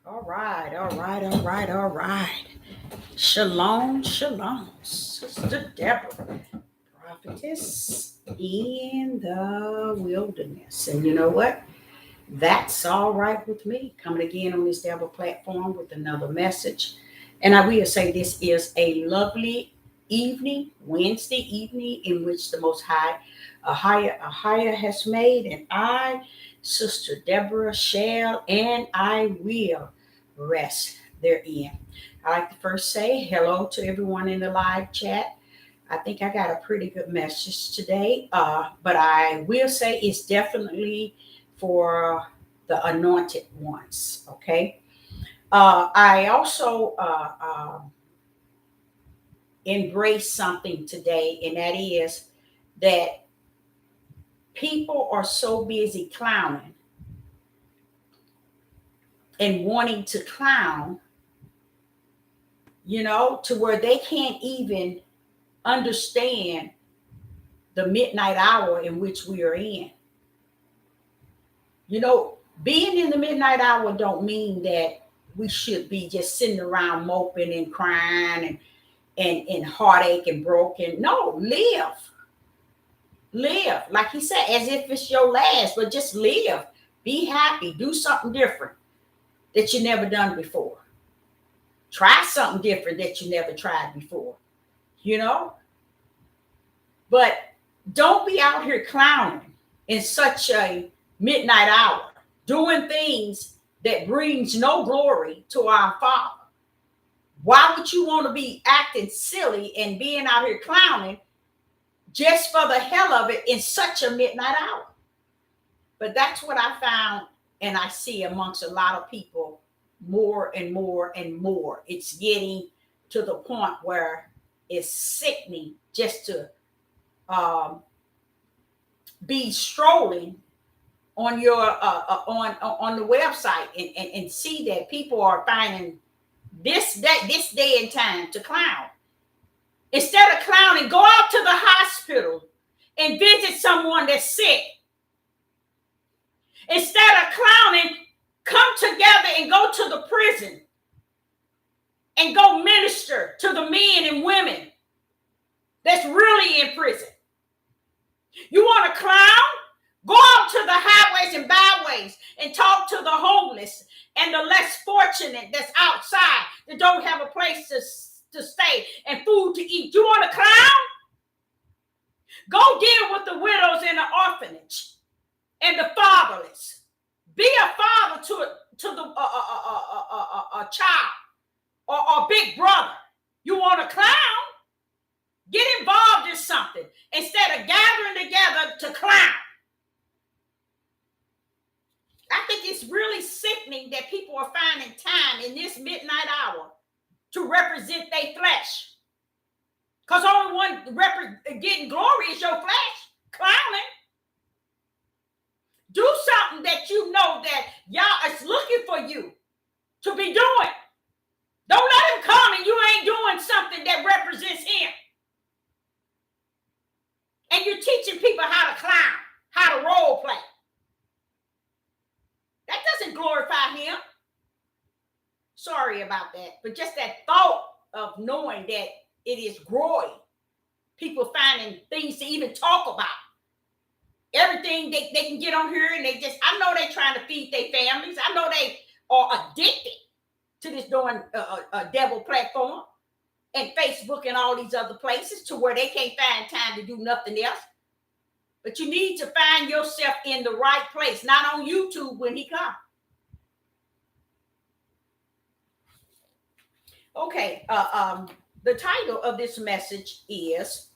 All right, all right, all right, all right. Shalom, shalom, Sister Deborah, prophetess in the wilderness. And you know what? That's all right with me. Coming again on this Deborah platform with another message. And I will say this is a lovely evening, Wednesday evening, in which the Most High, a higher has made, and I, Sister Deborah, shall and I will rest therein. I like to first say hello to everyone in the live chat. I think I got a pretty good message today, but I will say it's definitely for the anointed ones. Okay. I also embrace something today, and that is that people are so busy clowning and wanting to clown, to where they can't even understand the midnight hour in which we are in. Being in the midnight hour don't mean that we should be just sitting around moping and crying and heartache and broken. No, live like he said, as if it's your last, but just live. Be happy. Do something different that you never done before. Try something different that you never tried before. You know, but don't be out here clowning in such a midnight hour, doing things that brings no glory to our Father. Why would you want to be acting silly and being out here clowning just for the hell of it in such a midnight hour? But that's what I found and I see amongst a lot of people more and more and more. It's getting to the point where it's sickening just to um, be strolling on your on the website and see that people are finding this day and time to clown. Instead of clowning, go out to the hospital and visit someone that's sick. Instead of clowning, come together and go to the prison and go minister to the men and women that's really in prison. You want to clown? Go out to the highways and byways and talk to the homeless and the less fortunate that's outside that don't have a place to stay and food to eat. You want to clown? Go deal with the widows in the orphanage and the fatherless. Be a father to the a child or big brother. You want to clown? Get involved in something instead of gathering together to clown. I think it's really sickening that people are finding time in this midnight hour to represent their flesh. Because only one getting glory is your flesh. Clowning. Do something that you know that y'all is looking for you to be doing. Don't let him come and you ain't doing something that represents him. And you're teaching people how to clown, how to role play. That doesn't glorify him. Sorry about that. But just that thought of knowing that it is growing. People finding things to even talk about. Everything they can get on here and I know they're trying to feed their families. I know they are addicted to this doing devil platform and Facebook and all these other places to where they can't find time to do nothing else. But you need to find yourself in the right place, not on YouTube when he comes. Okay, the title of this message is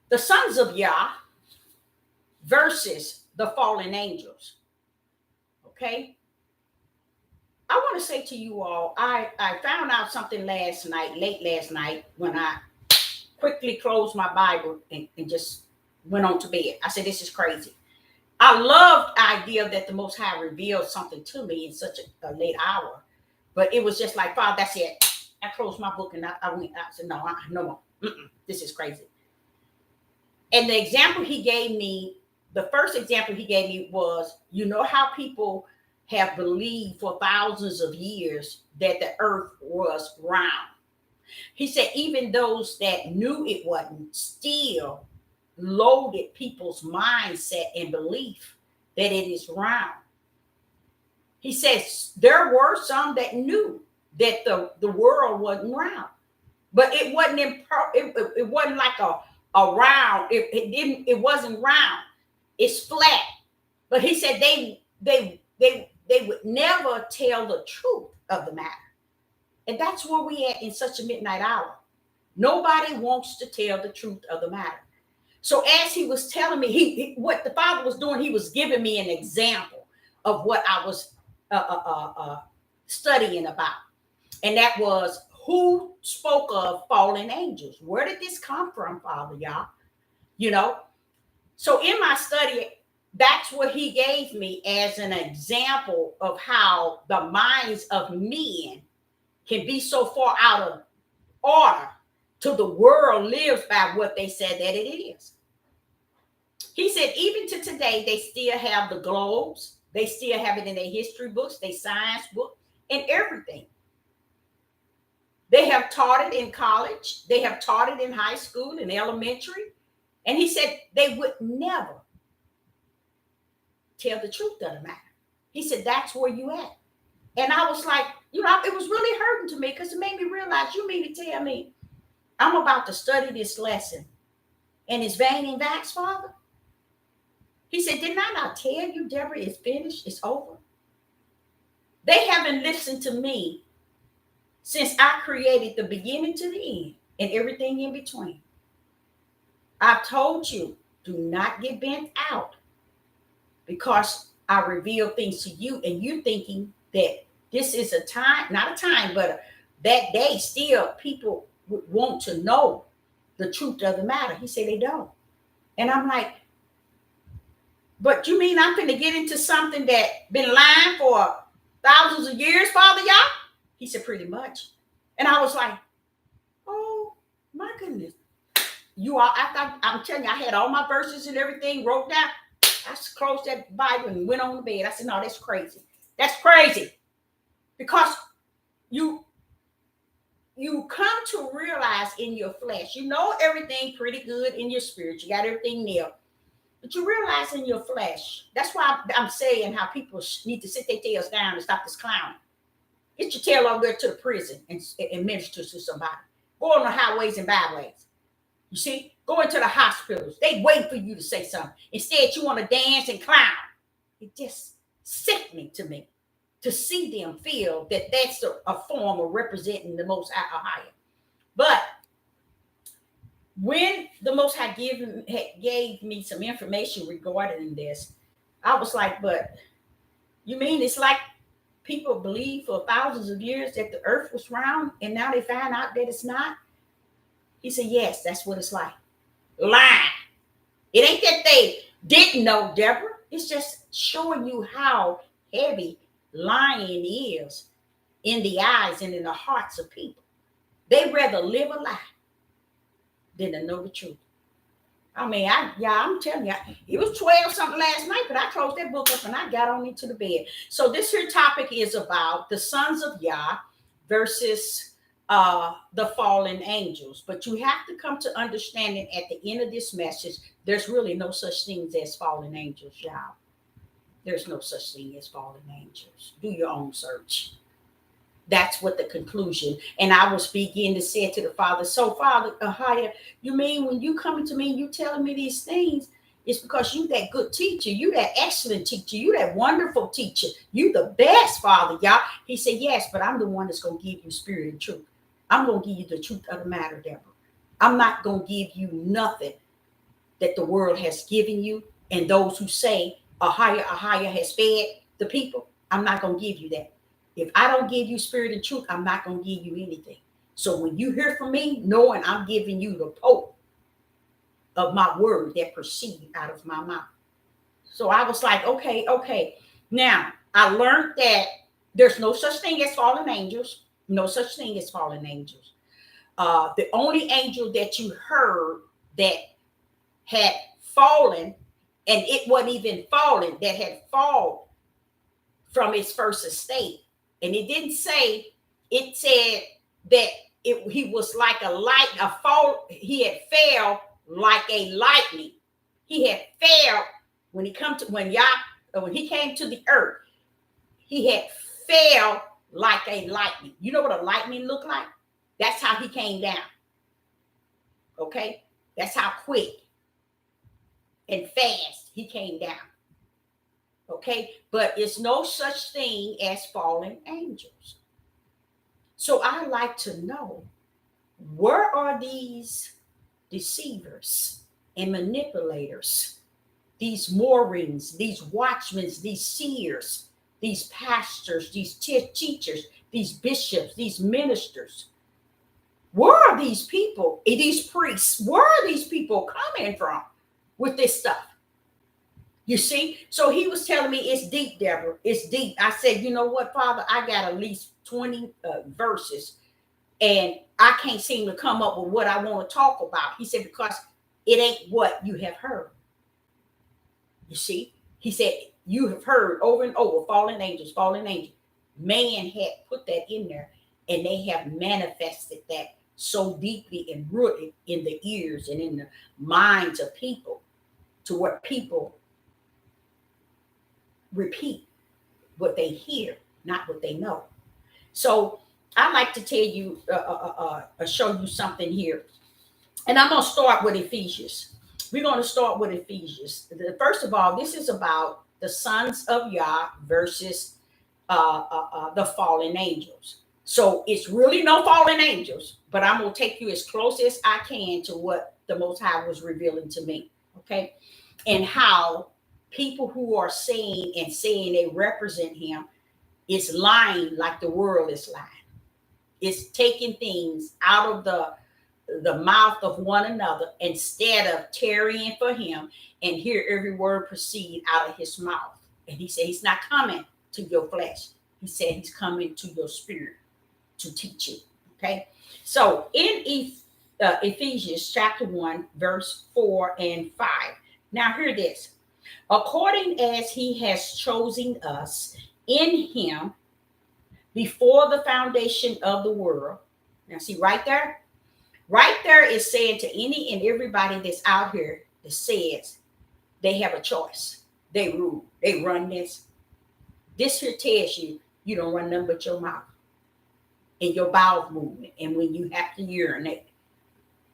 The Sons of Yah versus the Fallen Angels. Okay? I want to say to you all, I found out something late last night, when I quickly closed my Bible and just went on to bed. I said, this is crazy. I love the idea that the Most High revealed something to me in such a late hour. But it was just like, Father, that's it. I closed my book and I went. I said, no more. This is crazy. And the first example he gave me was, you know how people have believed for thousands of years that the earth was round. He said even those that knew it wasn't still loaded people's mindset and belief that it is round. He says there were some that knew that the world wasn't round, but it wasn't it wasn't like a round. It wasn't round. It's flat. But he said they would never tell the truth of the matter. And that's where we at in such a midnight hour. Nobody wants to tell the truth of the matter. So as he was telling me, what the Father was doing, he was giving me an example of what I was studying about. And that was who spoke of fallen angels. Where did this come from, Father, y'all? You know? So in my study, that's what he gave me as an example of how the minds of men can be so far out of order till the world lives by what they said that it is. He said even to today, they still have the globes. They still have it in their history books, their science book, and everything. They have taught it in college. They have taught it in high school and elementary. And he said they would never tell the truth of the matter. He said, that's where you at. And I was like, it was really hurting to me because it made me realize, you mean to tell me I'm about to study this lesson and it's vain and vax, Father? He said, didn't I not tell you, Deborah, it's finished, it's over? They haven't listened to me since I created the beginning to the end and everything in between. I've told you, do not get bent out because I reveal things to you and you thinking that this is a time, not a time, but that day still people would want to know the truth of the matter. He said they don't. And I'm like, but you mean I'm going to get into something that been lying for thousands of years, Father, y'all? He said, pretty much. And I was like, oh my goodness. You all, I'm telling you, I had all my verses and everything wrote down. I closed that Bible and went on the bed. I said, no, that's crazy. That's crazy. Because you come to realize in your flesh, you know everything pretty good in your spirit. You got everything nailed. But you realize in your flesh, that's why I'm saying how people need to sit their tails down and stop this clowning. Get your tail over there to the prison and minister to somebody. Go on the highways and byways. You see? Go into the hospitals. They wait for you to say something. Instead, you want to dance and clown. It just sickening to me to see them feel that that's a form of representing the Most High. But when the Most High gave me some information regarding this, I was like, but you mean it's like people believe for thousands of years that the earth was round and now they find out that it's not? He said, yes, that's what it's like. Lying. It ain't that they didn't know, Deborah. It's just showing you how heavy lying is in the eyes and in the hearts of people. They rather live a lie than to know the truth. I mean, I'm telling you, it was 12 something last night, but I closed that book up and I got on into the bed. So this here topic is about the sons of Yah versus the fallen angels. But you have to come to understanding at the end of this message, there's really no such things as fallen angels, y'all. There's no such thing as fallen angels. Do your own search. That's what the conclusion. And I was beginning to say to the Father, so Father, Ahaya, you mean when you coming to me and you telling me these things, it's because you that good teacher, you that excellent teacher, you that wonderful teacher, you the best, Father, y'all. He said, yes, but I'm the one that's going to give you spirit and truth. I'm going to give you the truth of the matter, Deborah. I'm not going to give you nothing that the world has given you. And those who say Ahaya has fed the people, I'm not going to give you that. If I don't give you spirit and truth, I'm not going to give you anything. So when you hear from me, knowing I'm giving you the pope of my word that proceed out of my mouth. So I was like, okay. Now, I learned that there's no such thing as fallen angels. No such thing as fallen angels. The only angel that you heard that had fallen, and it wasn't even fallen, that had from its first estate. And it didn't say, it said that he was like a fall, he had fell like a lightning. He had fell when he came to the earth, he had fell like a lightning. You know what a lightning looked like? That's how he came down. Okay? That's how quick and fast he came down. Okay? But it's no such thing as fallen angels. So I like to know, where are these deceivers and manipulators, these moorings, these watchmen, these seers, these pastors, these teachers, these bishops, these ministers? Where are these people, these priests? Where are these people coming from with this stuff? You see? So he was telling me, it's deep, Deborah. It's deep. I said, you know what, Father? I got at least 20 verses, and I can't seem to come up with what I want to talk about. He said, because it ain't what you have heard. You see? He said, you have heard over and over, fallen angels, fallen angels. Man had put that in there, and they have manifested that so deeply and rooted in the ears and in the minds of people, to where people repeat what they hear, not what they know. So I like to tell you, show you something here. And I'm going to start with Ephesians. We're going to start with Ephesians. First of all, this is about the sons of Yah versus the fallen angels. So it's really no fallen angels, but I'm going to take you as close as I can to what the Most High was revealing to me. Okay. And how people who are saying they represent him is lying like the world is lying. It's taking things out of the mouth of one another instead of tarrying for him and hear every word proceed out of his mouth. And he said he's not coming to your flesh. He said he's coming to your spirit to teach you. Okay. So in Ephesians chapter 1, verse 4 and 5. Now hear this. According as he has chosen us in him before the foundation of the world. Now see right there is saying to any and everybody that's out here that says they have a choice. They rule. They run this. This here tells you, you don't run nothing but your mouth and your bowel movement. And when you have to urinate.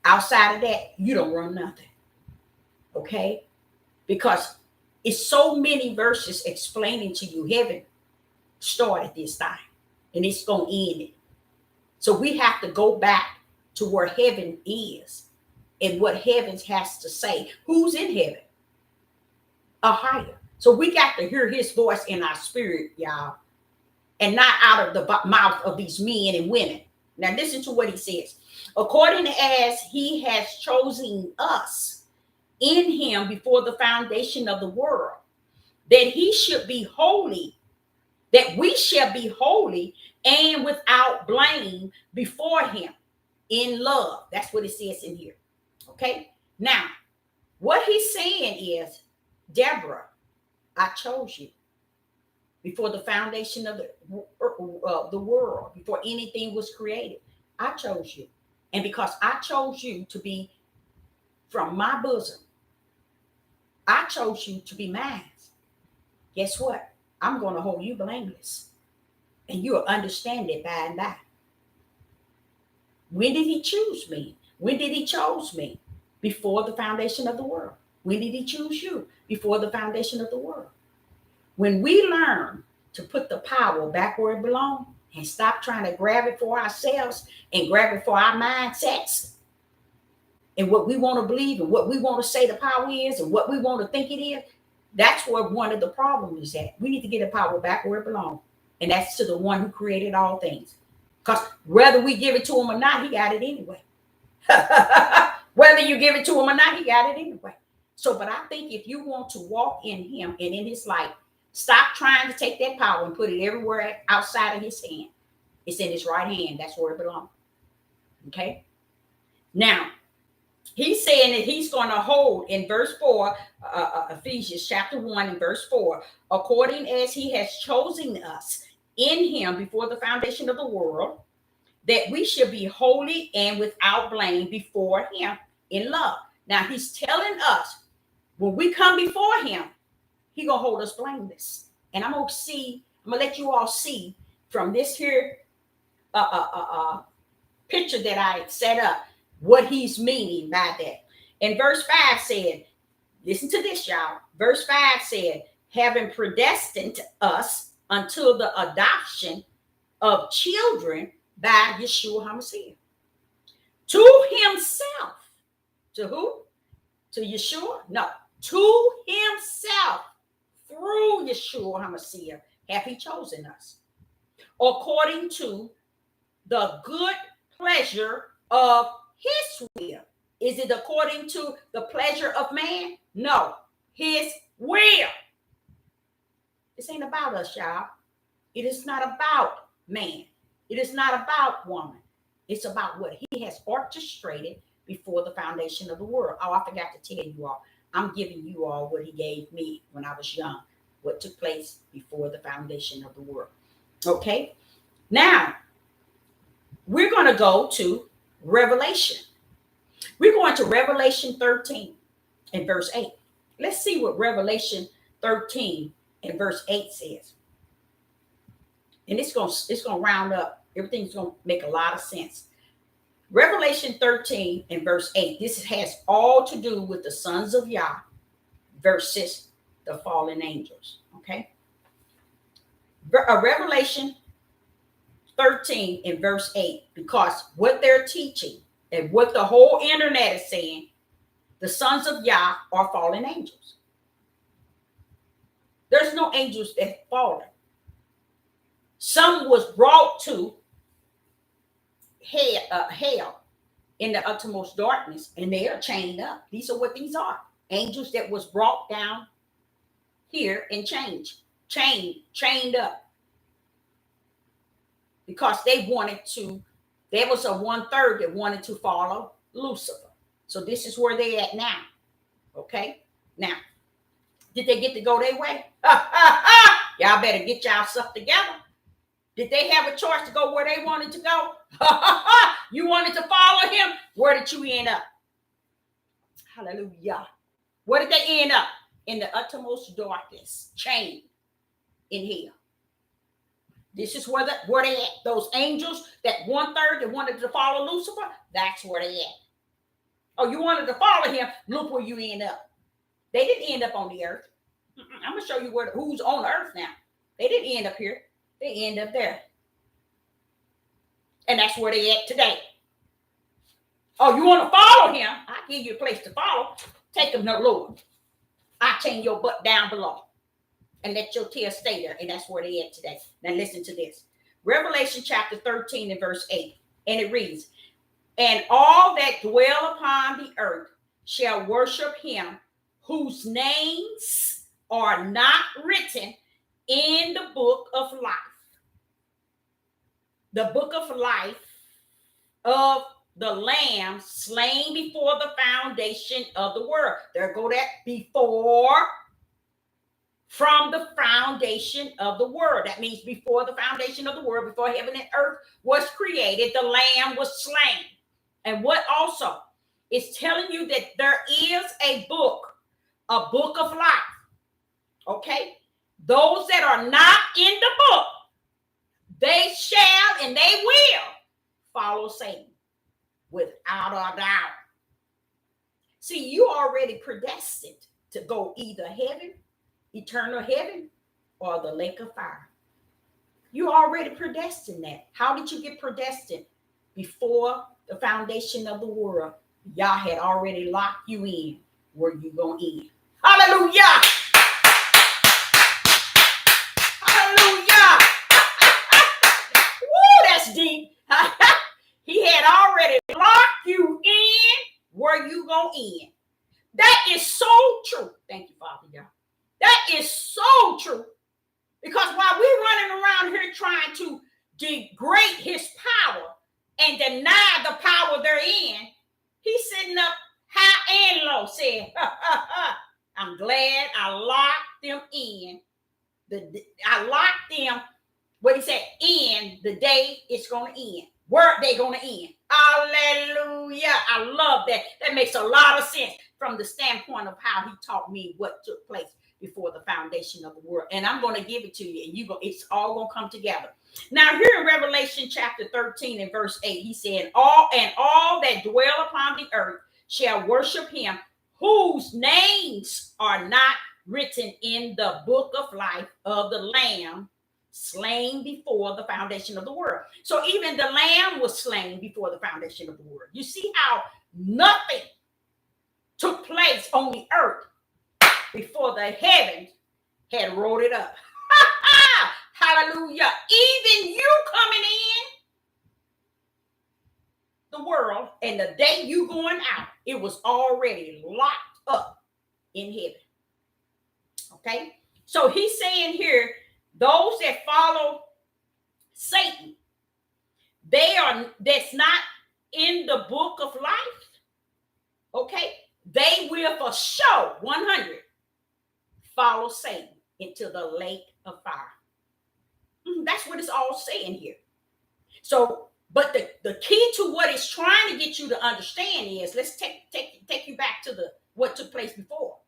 Outside of that, you don't run nothing. Okay? Because it's so many verses explaining to you heaven started this time. And it's going to end it. So we have to go back to where heaven is and what heaven has to say. Who's in heaven? A higher. So we got to hear his voice in our spirit, y'all, and not out of the mouth of these men and women. Now listen to what he says. According as he has chosen us in him before the foundation of the world, that he should be holy, that we shall be holy and without blame before him in love. That's what it says in here. Okay. Now, what he's saying is, Deborah, I chose you before the foundation of the world, before anything was created. I chose you. And because I chose you to be from my bosom, I chose you to be mine. Guess what? I'm going to hold you blameless. And you'll understand it by and by. When did he choose me? When did he choose me? Before the foundation of the world. When did he choose you? Before the foundation of the world. When we learn to put the power back where it belongs and stop trying to grab it for ourselves and grab it for our mindsets and what we want to believe and what we want to say the power is and what we want to think it is, that's where one of the problems is at. We need to get the power back where it belongs. And that's to the one who created all things. Because whether we give it to him or not, he got it anyway. Whether you give it to him or not, he got it anyway. So, but I think if you want to walk in him and in his light, stop trying to take that power and put it everywhere outside of his hand. It's in his right hand. That's where it belongs. Okay? Now, He's saying that he's going to hold in verse 4, Ephesians chapter 1 and verse 4, according as he has chosen us in him before the foundation of the world, that we should be holy and without blame before him in love. Now he's telling us when we come before him, he's going to hold us blameless. And I'm going to let you all see from this here picture that I set up what he's meaning by that. And verse 5 said, listen to this, y'all. Verse 5 said, having predestined us until the adoption of children by Yeshua HaMashiach, to himself. To who? To Yeshua? No. To himself, through Yeshua HaMashiach, have he chosen us, according to the good pleasure of his will. Is it according to the pleasure of man? No. His will. This ain't about us, y'all. It is not about man. It is not about woman. It's about what he has orchestrated before the foundation of the world. Oh, I forgot to tell you all. I'm giving you all what he gave me when I was young, what took place before the foundation of the world. Okay? Now, we're going to go to Revelation. We're going to Revelation 13 and verse 8. Let's see what Revelation 13 and verse 8 says. And it's going to round up. Everything's going to make a lot of sense. Revelation 13 and verse 8. This has all to do with the sons of Yah versus the fallen angels. Okay? Revelation 13 and verse 8. Because what they're teaching and what the whole internet is saying, the sons of Yah are fallen angels. There's no angels that fallen. Some was brought to hell in the uttermost darkness, and they are chained up. These are what these are. Angels that was brought down here and chained up. Because they wanted to, there was a 1/3 that wanted to follow Lucifer. So this is where they at now. Okay? Now, did they get to go their way? Y'all better get y'all stuff together. Did they have a choice to go where they wanted to go? You wanted to follow him? Where did you end up? Hallelujah. Where did they end up? In the uttermost darkness, chained in hell. This is where they at. Those angels, that 1/3 that wanted to follow Lucifer, that's where they at. Oh, you wanted to follow him? Look where you end up. They didn't end up on the earth. I'm going to show you who's on earth now. They didn't end up here. They end up there. And that's where they at today. Oh, you want to follow him? I'll give you a place to follow. Take him to the Lord. I'll chain your butt down below. And let your tail stay there. And that's where they at today. Now listen to this. Revelation chapter 13 and verse 8. And it reads, and all that dwell upon the earth shall worship him, whose names are not written in the book of life. The book of life of the Lamb slain before the foundation of the world. There go that before, from the foundation of the world. That means before the foundation of the world, before heaven and earth was created, the Lamb was slain. And what also is telling you that there is a book of life. Okay? Those that are not in the book, they shall and they will follow Satan without a doubt. See, you already predestined to go either heaven, eternal heaven, or the lake of fire. You already predestined that. How did you get predestined? Before the foundation of the world, Yah had already locked you in where you going to end. Hallelujah! Hallelujah! Woo, that's deep. He had already locked you in where you going to end. That is so true. Thank you, Father God. That is so true. Because while we're running around here trying to degrade his power and deny the power therein, he's sitting up in-law said, I'm glad I locked them in. I locked them, what he said, in the day it's going to end. Where they going to end. Hallelujah. I love that. That makes a lot of sense from the standpoint of how he taught me what took place before the foundation of the world. And I'm going to give it to you, and it's all going to come together. Now, here in Revelation chapter 13 and verse 8, he said, all that dwell upon the earth shall worship him, whose names are not written in the book of life of the Lamb slain before the foundation of the world. So even the Lamb was slain before the foundation of the world. You see how nothing took place on the earth before the heavens had rolled it up. Hallelujah. Even you coming in the world and the day you going out, it was already locked up in heaven. Okay? So he's saying here, those that follow Satan, that's not in the book of life. Okay? They will for sure 100 follow Satan into the lake of fire. That's what it's all saying here. So, but the key to what it's trying to get you to understand is, let's take you back to what took place before.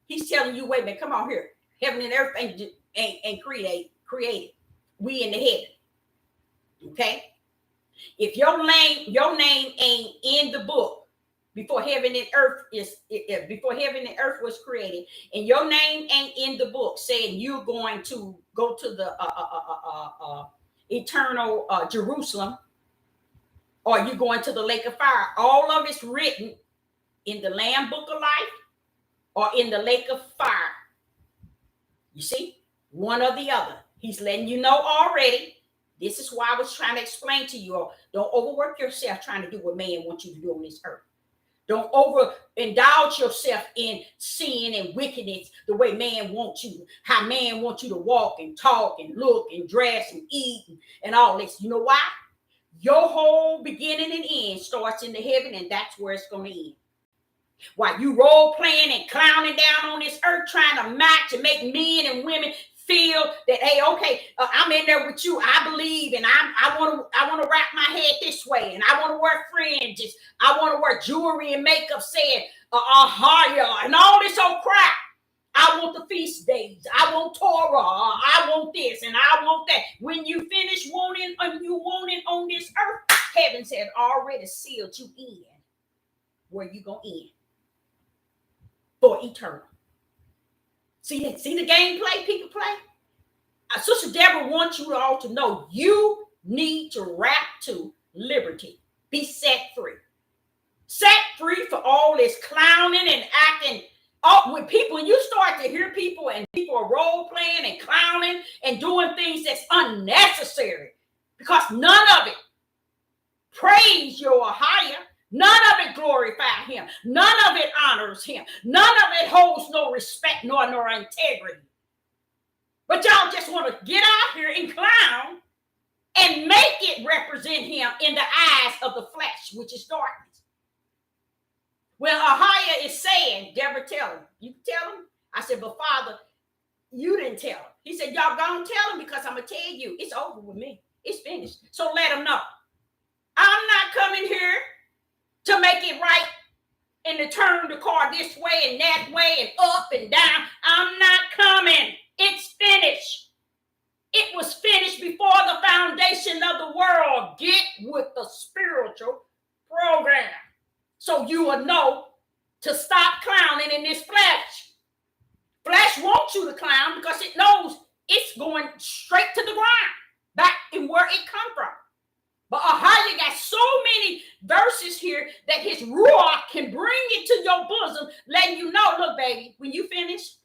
He's telling you, wait a minute, come on here. Heaven and earth ain't created. We in the heaven. Okay? If your name ain't in the book before heaven and earth was created, and your name ain't in the book saying you're going to go to the eternal Jerusalem, or you're going to the lake of fire, all of it's written in the Lamb book of life or in the lake of fire. You see, one or the other. He's letting you know already. This is why I was trying to explain to you all. Don't overwork yourself trying to do what man wants you to do on this earth. Don't overindulge yourself in sin and wickedness the way man wants you. How man wants you to walk and talk and look and dress and eat and all this. You know why? Your whole beginning and end starts in the heaven, and that's where it's going to end. While you role playing and clowning down on this earth, trying to match and make men and women feel that, hey, okay, I'm in there with you. I believe, and I want to wrap my head this way, and I want to wear fringes. I want to wear jewelry and makeup saying Ahaya and all this old crap. I want the feast days. I want Torah. I want this and I want that. When you finish wanting on this earth, heaven had already sealed you in where you gonna end for eternal. See the gameplay people play? Sister Deborah wants you all to know you need to rap to liberty. Be set free. Set free for all this clowning and acting. When you start to hear people and people are role playing and clowning and doing things that's unnecessary, because none of it praise your higher. None of it glorifies him. None of it honors him. None of it holds no respect nor integrity. But y'all just want to get out here and clown and make it represent him in the eyes of the flesh, which is darkness. Well, Ahia is saying, Deborah, tell him. You tell him? I said, but Father, you didn't tell him. He said, y'all gonna tell him because I'm going to tell you. It's over with me. It's finished. So let him know. I'm not coming here to make it right and to turn the car this way and that way and up and down. I'm not coming. It's finished. It was finished before the foundation of the world. Get with the spiritual program so you will know to stop clowning in this flesh. Flesh wants you to clown because it knows it's going straight to the ground, back in where it come from. But Ahia got so many verses here that his ruach can bring it to your bosom, letting you know, look, baby, when you finish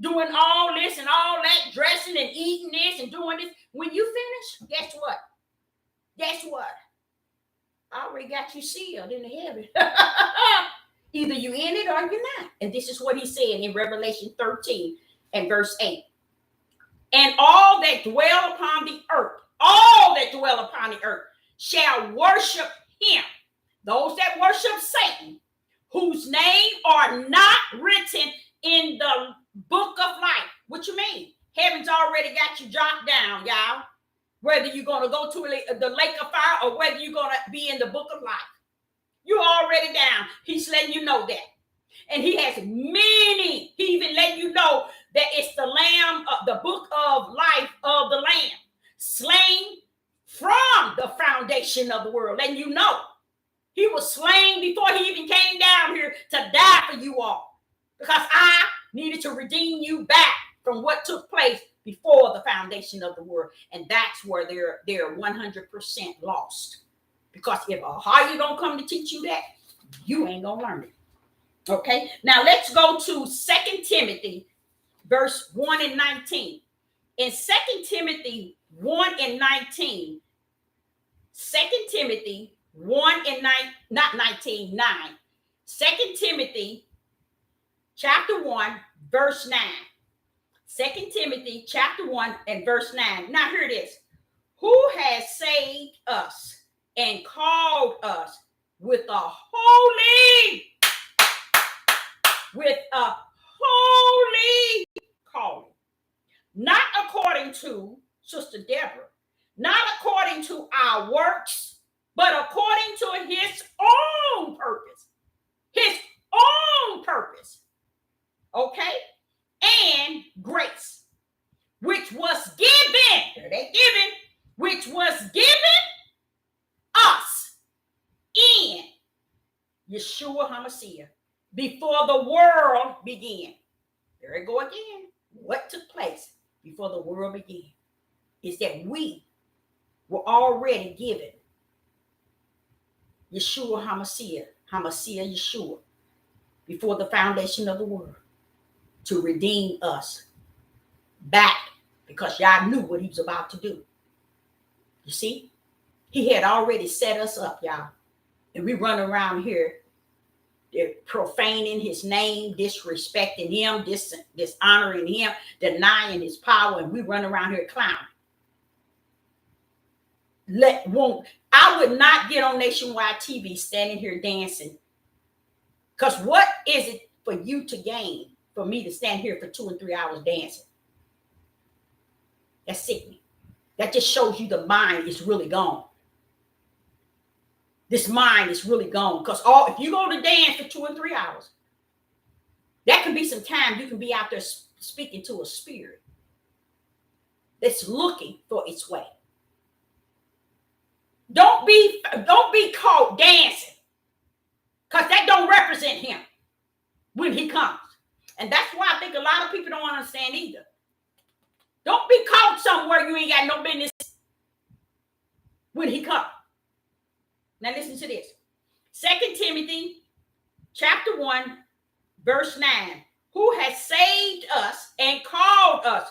doing all this and all that, dressing and eating this and doing this, when you finish, guess what? Guess what? I already got you sealed in the heaven. Either you in it or you're not. And this is what he's saying in Revelation 13 and verse 8. And all that dwell upon the earth, shall worship him. Those that worship Satan, whose name are down, y'all. Whether you're going to go to the lake of fire or whether you're going to be in the book of life. You're already down. He's letting you know that. And he has many. He even let you know that it's the lamb, the book of life of the lamb, slain from the foundation of the world. Letting you know he was slain before he even came down here to die for you all. Because I needed to redeem you back from what took place before the foundation of the world. And that's where they're 100% lost. Because if how you gonna come to teach you that, you ain't gonna learn it. Okay, now let's go to 2 Timothy verse 1 and 19. In 2 Timothy 1 and 19, 2 Timothy 1 and 9, not 19, 9. 2 Timothy chapter 1, verse 9. 2 Timothy chapter 1 and verse 9. Now here it is. Who has saved us and called us with a holy calling, not according to Sister Deborah, not according to our works, but according to his own purpose. His own purpose. Okay? And grace, which was given, which was given us in Yeshua HaMashiach before the world began. There we go again. What took place before the world began is that we were already given Yeshua HaMashiach, Yeshua, before the foundation of the world to redeem us back because y'all knew what he was about to do. You see? He had already set us up, y'all. And we run around here profaning his name, disrespecting him, dishonoring him, denying his power, and we run around here clowning. I would not get on nationwide TV standing here dancing. Because what is it for you to gain for me to stand here for 2 and 3 hours dancing? That's sickening. That just shows you the mind is really gone. This mind is really gone. Because if you go to dance for 2 and 3 hours, that can be some time you can be out there speaking to a spirit that's looking for its way. Don't be caught dancing, because that don't represent him when he comes. And that's why I think a lot of people don't understand either. Don't be caught somewhere you ain't got no business when he comes. Now listen to this. 2 Timothy chapter 1, verse 9. Who has saved us and called us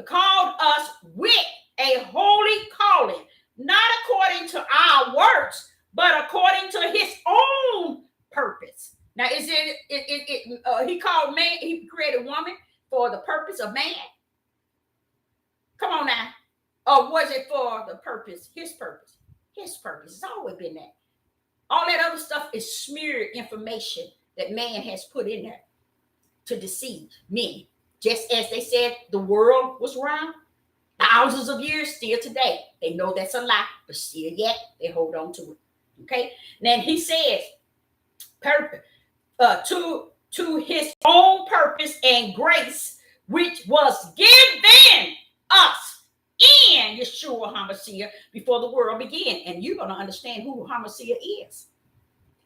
called us with a holy calling, not according to our works, but according to his own purpose. Now, he called man, he created woman for the purpose of man? Come on now. Or was it for the purpose, his purpose? His purpose. It's always been that. All that other stuff is smeared information that man has put in there to deceive men. Just as they said the world was round, thousands of years, still today. They know that's a lie, but still yet they hold on to it. Okay? Then he says, to his own purpose and grace, which was given us in Yeshua HaMashiach before the world began. And you're going to understand who HaMashiach is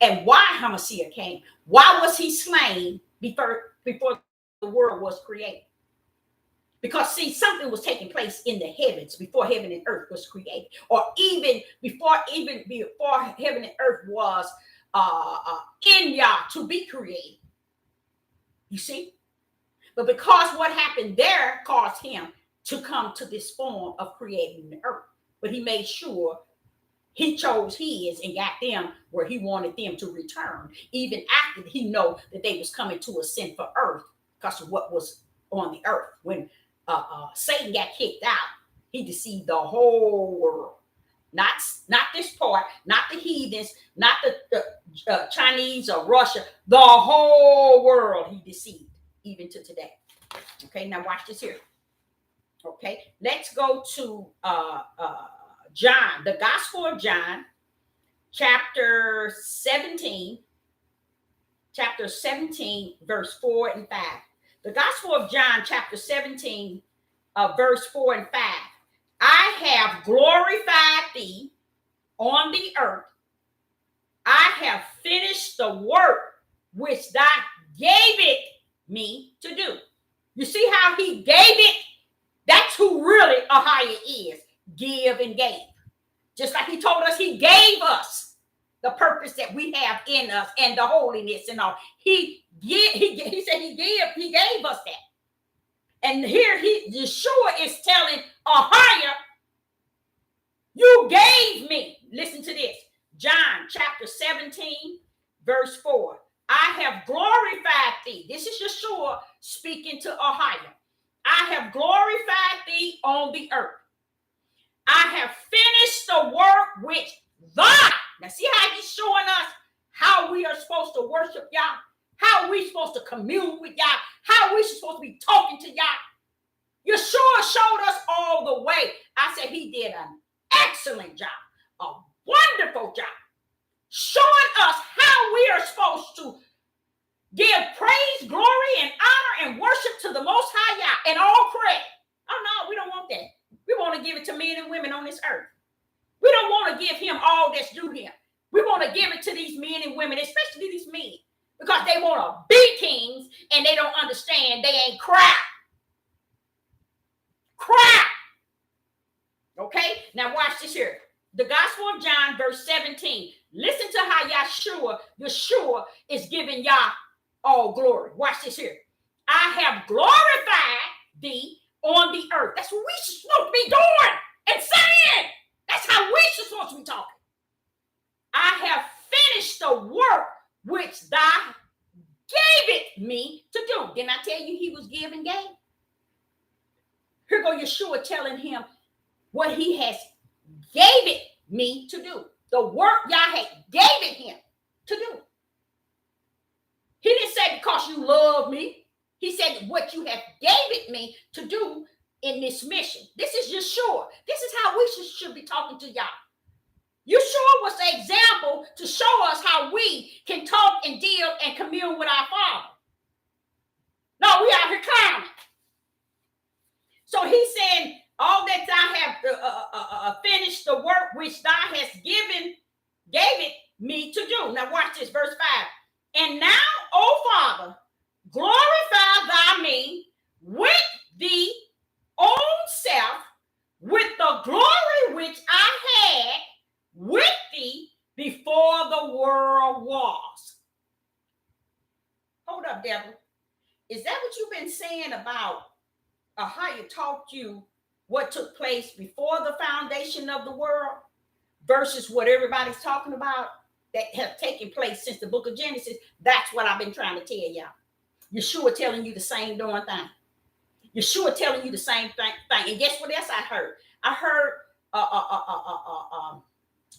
and why HaMashiach came. Why was he slain before the world was created? Because, see, something was taking place in the heavens before heaven and earth was created. Or even before heaven and earth was in Yah to be created. You see? But because what happened there caused him to come to this form of creating the earth. But he made sure he chose his and got them where he wanted them to return. Even after he know that they was coming to a sinful earth because of what was on the earth. When Satan got kicked out, he deceived the whole world. Not this part, not the heathens, not the Chinese or Russia, the whole world he deceived, even to today. Okay, now watch this here. Okay, let's go to John, the Gospel of John, chapter 17, verse 4 and 5. The Gospel of John, chapter 17, verse 4 and 5. I have glorified thee on the earth. I have finished the work which thou gave it me to do. You see how he gave it? That's who really Ahiah is. Give and gave. Just like he told us, he gave us the purpose that we have in us and the holiness and all. He said he gave us that. And here Yeshua is telling Ahiah, you gave me. Listen to this. John chapter 17, verse 4. I have glorified thee. This is Yeshua speaking to Ahiah. I have glorified thee on the earth. I have finished the work which thou. Now see how he's showing us how we are supposed to worship Yah, how we supposed to commune with Yah, how we supposed to be talking to Yah. Yeshua showed us all the way. I said he did an excellent job, a wonderful job, showing us how we are supposed to give praise, glory, and honor and worship to the Most High Yah and all credit. Oh no, we don't want that. We want to give it to men and women on this earth. We don't want to give him all that's due him. We want to give it to these men and women, especially these men, because they want to be kings and they don't understand they ain't crap. Crap. Okay, now watch this here. The Gospel of John, verse 17. Listen to how Yeshua is giving Yah all glory. Watch this here. I have glorified thee on the earth. That's what we should supposed to be doing and saying. That's how we should supposed to be talking. I have finished the work which thou gave it me to do. Didn't I tell you he was giving gave? Here go Yeshua telling him what he has gave it me to do. The work Yah had gave it him to do. He didn't say because you love me. He said what you have gave it me to do in this mission. This is Yeshua. This is how we should be talking to Yah. Yeshua was the example to show us how we can talk and deal and commune with our Father. No, we out here clowning. So he's saying, all that I have finished the work which thou hast gave it me to do. Now watch this, verse 5. And now, O Father, glorify thou me with thee own self, with the glory which I had with thee before the world was. Hold up, devil. Is that what you've been saying about how you taught you what took place before the foundation of the world versus what everybody's talking about that have taken place since the book of Genesis? That's what I've been trying to tell y'all. Yeshua telling you the same darn thing. Yeshua telling you the same thing. And guess what else I heard? I heard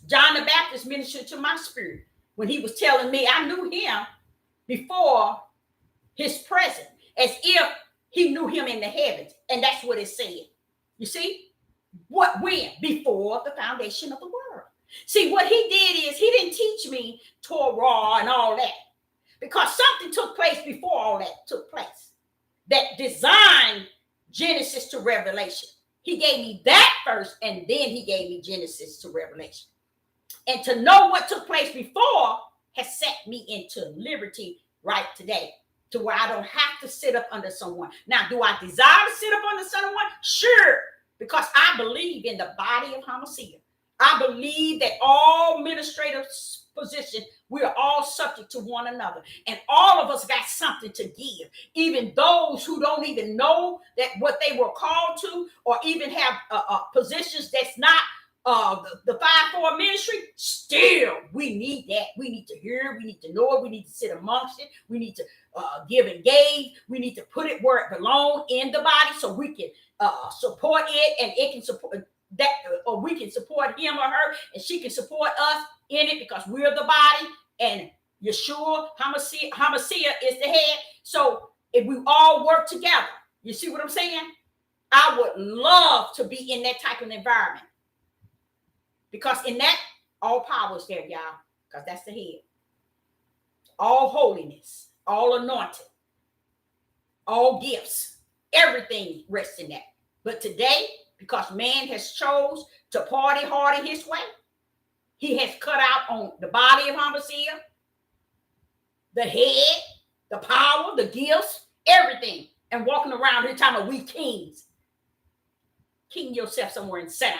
John the Baptist minister to my spirit when he was telling me I knew him before his presence, as if he knew him in the heavens. And that's what it said. You see? What when? Before the foundation of the world. See, what he did is he didn't teach me Torah and all that, because something took place before all that took place that designed Genesis to Revelation. He gave me that first, and then he gave me Genesis to Revelation. And to know what took place before has set me into liberty right today, to where I don't have to sit up under someone. Now, do I desire to sit up under someone? Sure, because I believe in the body of Hamashiach. I believe that all administrative positions, we are all subject to one another. And all of us got something to give. Even those who don't even know that what they were called to, or even have positions that's not the 5-4 ministry, still we need that. We need to hear, we need to know it, we need to sit amongst it, we need to give and gauge, we need to put it where it belongs in the body so we can support it, and it can support that, or we can support him or her, and she can support us in it, because we're the body and Yeshua HaMashiach is the head. So if we all work together, you see what I'm saying? I would love to be in that type of environment, because in that, all power is there, y'all, because that's the head. All holiness, all anointing, all gifts, everything rests in that. But today, because man has chose to party hard in his way, he has cut out on the body of Hamashiach, the head, the power, the gifts, everything, and walking around here talking about we kings. King yourself somewhere and sit down.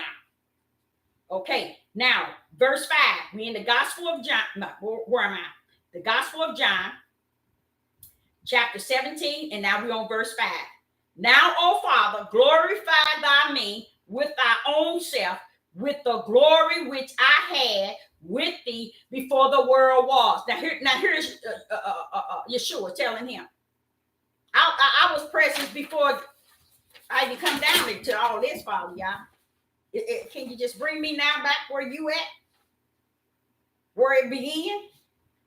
Okay, now, verse 5. We in the Gospel of John. No, where am I? The Gospel of John, chapter 17, and now we're on verse 5. Now, O Father, glorify thy me with thy own self, with the glory which I had with thee before the world was. Here's Yeshua telling him, I was present before I even come down to all this, Father, y'all. Can you just bring me now back where you at? Where it began?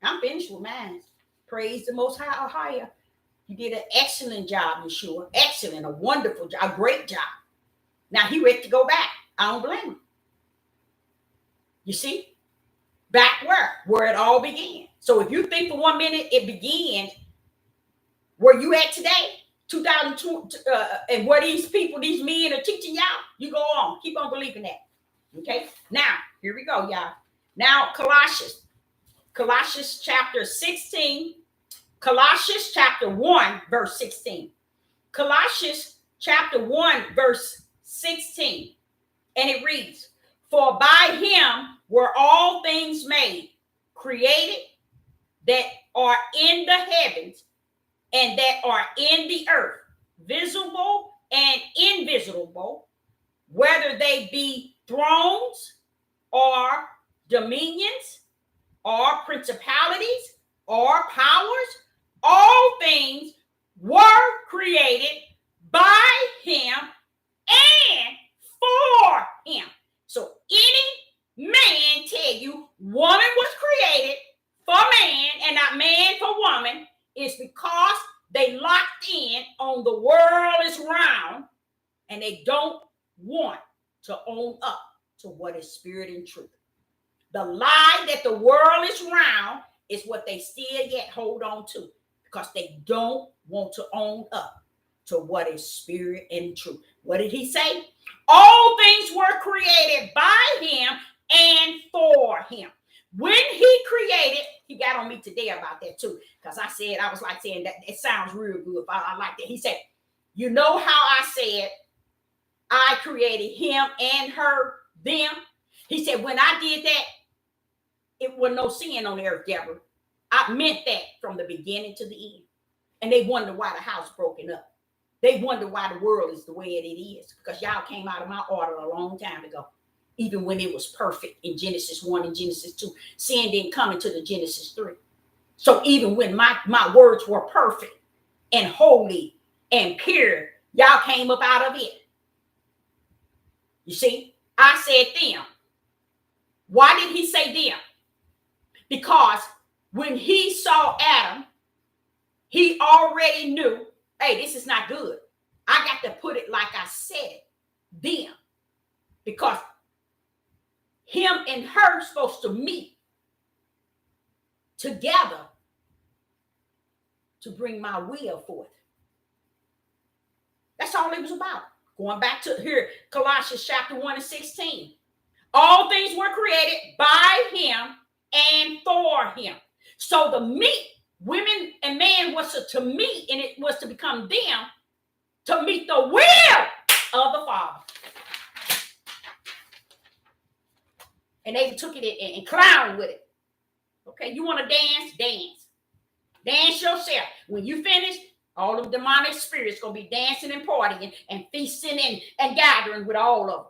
I'm finished with mine. Praise the Most Higher. You did an excellent job, Yeshua. Excellent, a wonderful job, a great job. Now he ready to go back. I don't blame him. You see? Back where it all began. So if you think for 1 minute it began where you at today, 2002, and where these people, these men are teaching y'all, you go on. Keep on believing that. Okay? Now, here we go, y'all. Now, Colossians chapter 16. Colossians chapter 1, verse 16. Colossians chapter 1, verse 16. And it reads, for by him were all things made, created, that are in the heavens and that are in the earth, visible and invisible, whether they be thrones or dominions or principalities or powers. All things were created by him and for him. So any man tell you woman was created for man and not man for woman is because they locked in on the world is round and they don't want to own up to what is spirit and truth. The lie that the world is round is what they still yet hold on to, because they don't want to own up to what is spirit and truth. What did he say? All things were created by him and for him. When he created, he got on me today about that too, because I was like saying that it sounds real good. I like that. He said, you know how I said I created him and her, them? He said, when I did that, it was no sin on earth, Deborah. I meant that from the beginning to the end. And they wonder why the house broken up. They wonder why the world is the way it is, because y'all came out of my order a long time ago, even when it was perfect in Genesis 1 and Genesis 2. Sin didn't come into the Genesis 3. So even when my words were perfect and holy and pure, y'all came up out of it. You see, I said them. Why did he say them? Because when he saw Adam, he already knew, hey, this is not good. I got to put it like I said, them. Because him and her supposed to meet together to bring my will forth. That's all it was about. Going back to here, Colossians chapter 1 and 16. All things were created by him and for him. So the meet, women and man was to meet, and it was to become them to meet the will of the Father. And they took it and clowned with it. Okay, you want to dance? Dance. Dance yourself. When you finish, all of the demonic spirits going to be dancing and partying and feasting and gathering with all of them.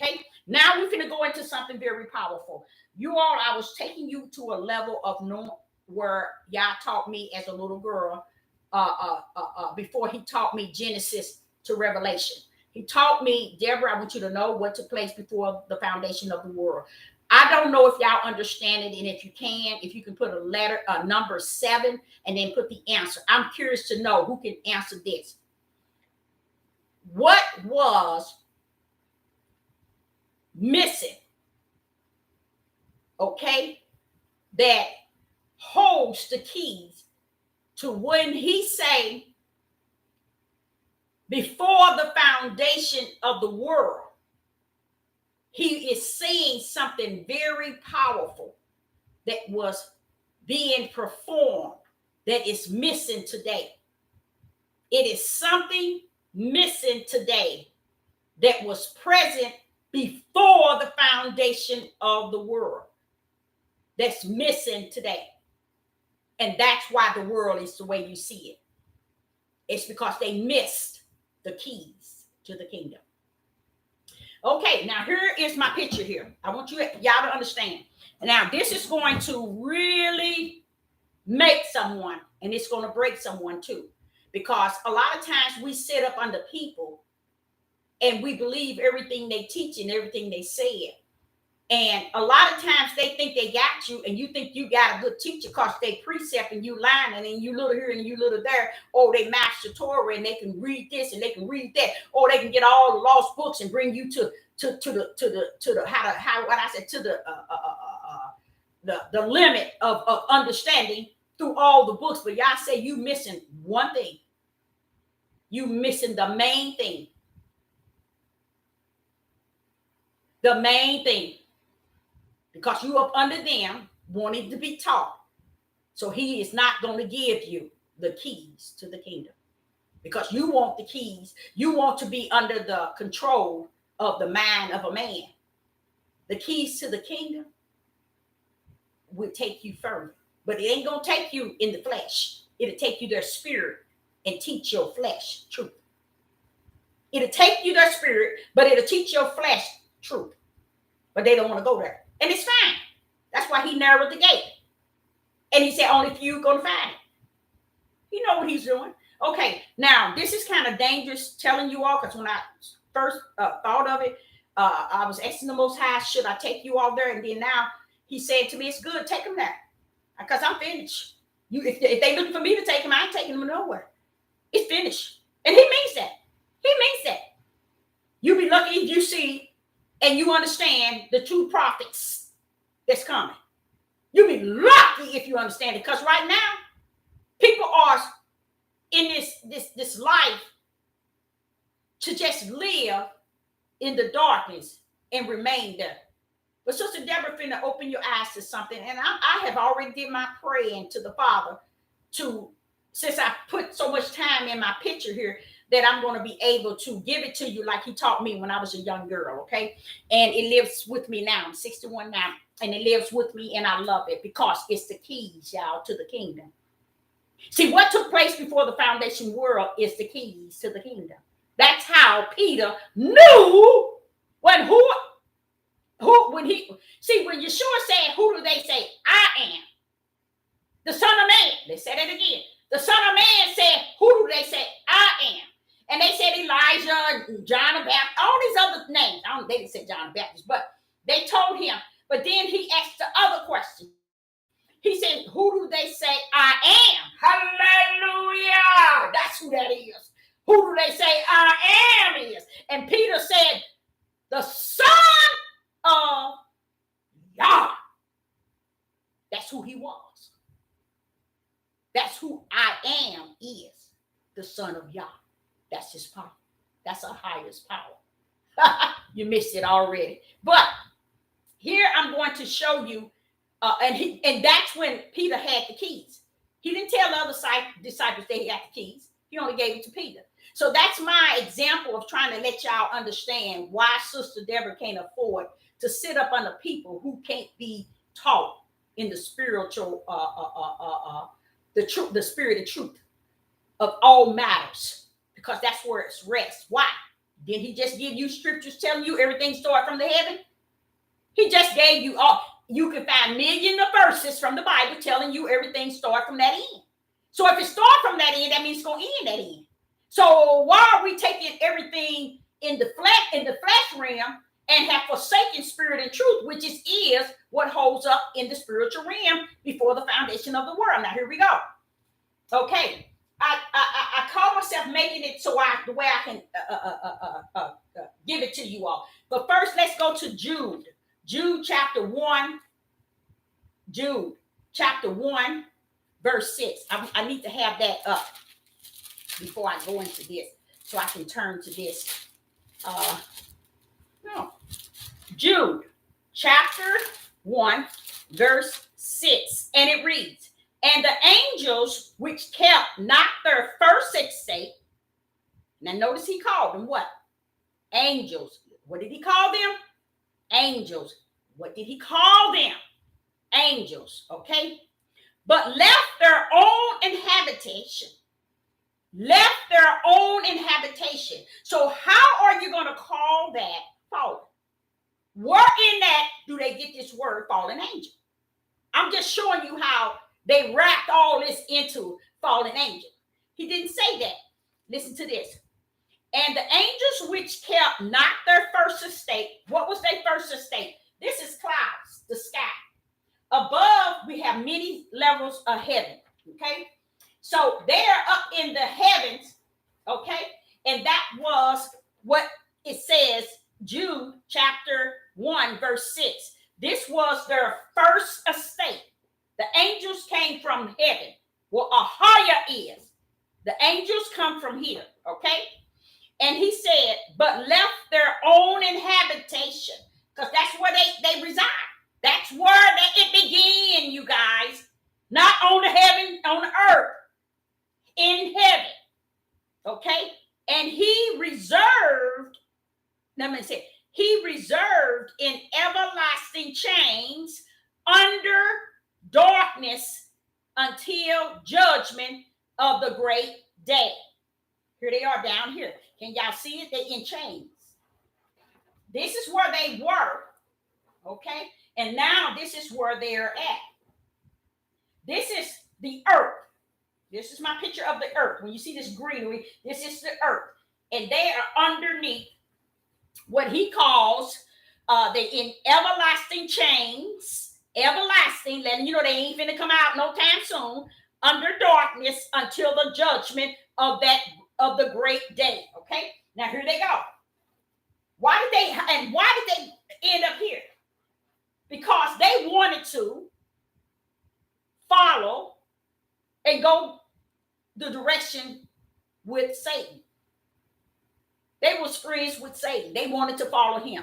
Okay, now we're going to go into something very powerful. You all, I was taking you to a level of where y'all taught me as a little girl before he taught me Genesis to Revelation. He taught me, Deborah, I want you to know what took place before the foundation of the world. I don't know if y'all understand it, and if you can put a number 7 and then put the answer. I'm curious to know who can answer this. what was missing, okay, that holds the keys to when he say, before the foundation of the world, he is saying something very powerful that was being performed that is missing today. It is something missing today that was present before the foundation of the world that's missing today. And that's why the world is the way you see it. It's because they missed the keys to the kingdom. Okay, now here is my picture here. I want y'all to understand. Now, this is going to really make someone, and it's going to break someone too. Because a lot of times we sit up under people and we believe everything they teach and everything they say. And a lot of times they think they got you, and you think you got a good teacher because they precept and you line, and you little here and you little there. Oh, they master Torah and they can read this and they can read that. Or they can get all the lost books and bring you to the limit of understanding through all the books. But y'all say you missing one thing. You missing the main thing. The main thing. Because you up under them wanting to be taught. So he is not going to give you the keys to the kingdom. Because you want the keys. You want to be under the control of the mind of a man. The keys to the kingdom will take you further. But it ain't going to take you in the flesh. It'll take you their spirit and teach your flesh truth. It'll take you their spirit, but it'll teach your flesh truth. But they don't want to go there. And it's fine. That's why he narrowed the gate. And he said only few are going to find it. You know what he's doing. Okay, now this is kind of dangerous telling you all, because when I first thought of it, I was asking the Most High, should I take you all there? And then now he said to me, it's good, take them there. Because I'm finished. If they looking for me to take them, I ain't taking them nowhere. It's finished. And he means that. He means that. You be lucky if you see and you understand the two prophets that's coming. You be lucky if you understand it. Because right now, people are in this life to just live in the darkness and remain there. But Sister Deborah finna open your eyes to something. And I have already did my praying to the Father since I put so much time in my picture here, that I'm going to be able to give it to you like he taught me when I was a young girl, okay? And it lives with me now. I'm 61 now, and it lives with me, and I love it because it's the keys, y'all, to the kingdom. See, what took place before the foundation world is the keys to the kingdom. That's how Peter knew when Yeshua said, who do they say I am? The Son of Man. They said it again. The Son of Man said, who do they say I am? And they said Elijah, John the Baptist, all these other names. They didn't say John the Baptist, but they told him. But then he asked the other question. He said, who do they say I am? Hallelujah. That's who that is. Who do they say I am is? And Peter said, the Son of Yah. That's who he was. That's who I am is. The Son of Yah. That's his power. That's our highest power. You missed it already. But here I'm going to show you, and that's when Peter had the keys. He didn't tell the other disciples that he had the keys. He only gave it to Peter. So that's my example of trying to let y'all understand why Sister Deborah can't afford to sit up under people who can't be taught in the spiritual, the truth, the spirit of truth of all matters. Because that's where it's rest. Why? Didn't he just give you scriptures telling you everything started from the heaven? He just gave you all. You can find millions of verses from the Bible telling you everything started from that end. So if it started from that end, that means it's going to end that end. So why are we taking everything in the flesh realm and have forsaken spirit and truth, which is what holds up in the spiritual realm before the foundation of the world? Now here we go. Okay. I call myself making it so the way I can give it to you all. But first, let's go to Jude. Jude chapter 1. Jude chapter 1, verse 6. I need to have that up before I go into this, so I can turn to this. No. Jude chapter 1, verse 6. And it reads, and the angels which kept not their first estate. Now notice he called them what? Angels. What did he call them? Angels. What did he call them? Angels. Okay. But left their own inhabitation. Left their own inhabitation. So how are you going to call that fallen? Where in that do they get this word fallen angel? I'm just showing you how they wrapped all this into fallen angel. He didn't say that. Listen to this. And the angels which kept not their first estate. What was their first estate? This is clouds, the sky. Above, we have many levels of heaven. Okay. So they're up in the heavens. Okay. And that was what it says, Jude chapter 1, verse 6. This was their first estate. The angels came from heaven. Well, a higher is. The angels come from here. Okay. And he said, but left their own inhabitation. Because that's where they reside. That's where it began, you guys. Not on the heaven, on the earth. In heaven. Okay. And he reserved, let me say, he reserved in everlasting chains under darkness until judgment of the great day. Here they are down here. Can y'all see it? They in chains. This is where they were. Okay. And now this is where they're at. This is the earth. This is my picture of the earth. When you see this greenery, this is the earth. And they are underneath what he calls the in everlasting chains. Everlasting, letting you know they ain't finna come out no time soon. Under darkness until the judgment of the great day. Okay. Now here they go. Why did they end up here? Because they wanted to follow and go the direction with Satan. They was friends with Satan. They wanted to follow him.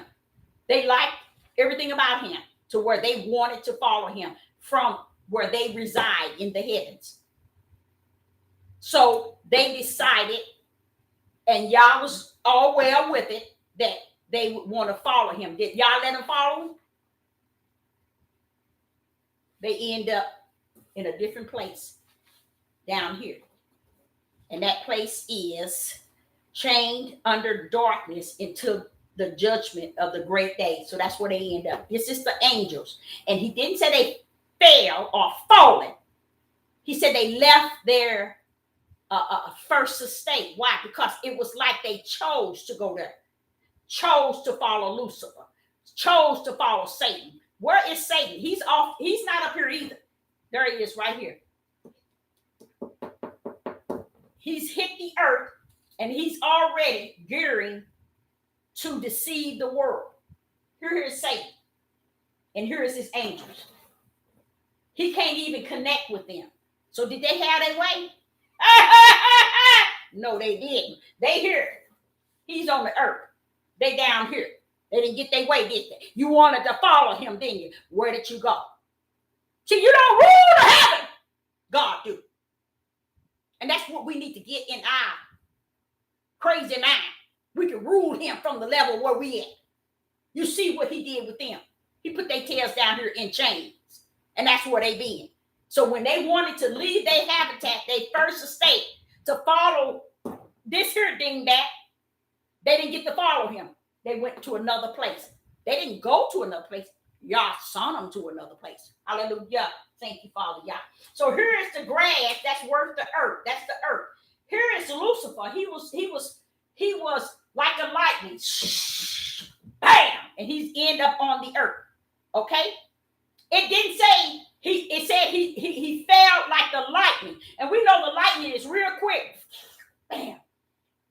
They liked everything about him to where they wanted to follow him from where they reside in the heavens. So they decided, and y'all was all well with it, that they would want to follow him. Did y'all let them follow him? They end up in a different place down here. And that place is chained under darkness until the judgment of the great day. So that's where they end up. This is the angels. And he didn't say they fell or fallen. He said they left their first estate. Why? Because it was like they chose to go there. Chose to follow Lucifer. Chose to follow Satan. Where is Satan? He's off. He's not up here either. There he is right here. He's hit the earth and he's already gearing to deceive the world. Here is Satan. And here is his angels. He can't even connect with them. So did they have their way? No, they didn't. They here. He's on the earth. They down here. They didn't get their way, did they? You wanted to follow him, didn't you? Where did you go? See, you don't rule the heaven. God do. And that's what we need to get in our crazy mind. We can rule him from the level where we at. You see what he did with them. He put their tails down here in chains. And that's where they been. So when they wanted to leave their habitat, their first estate, to follow this here dingbat, they didn't get to follow him. They went to another place. They didn't go to another place. Y'all sent them to another place. Hallelujah. Thank you, Father. Y'all. So here is the grass that's worth the earth. That's the earth. Here is Lucifer. He was like a lightning. Bam! And he's end up on the earth. Okay? It didn't say it said he fell like the lightning. And we know the lightning is real quick. Bam.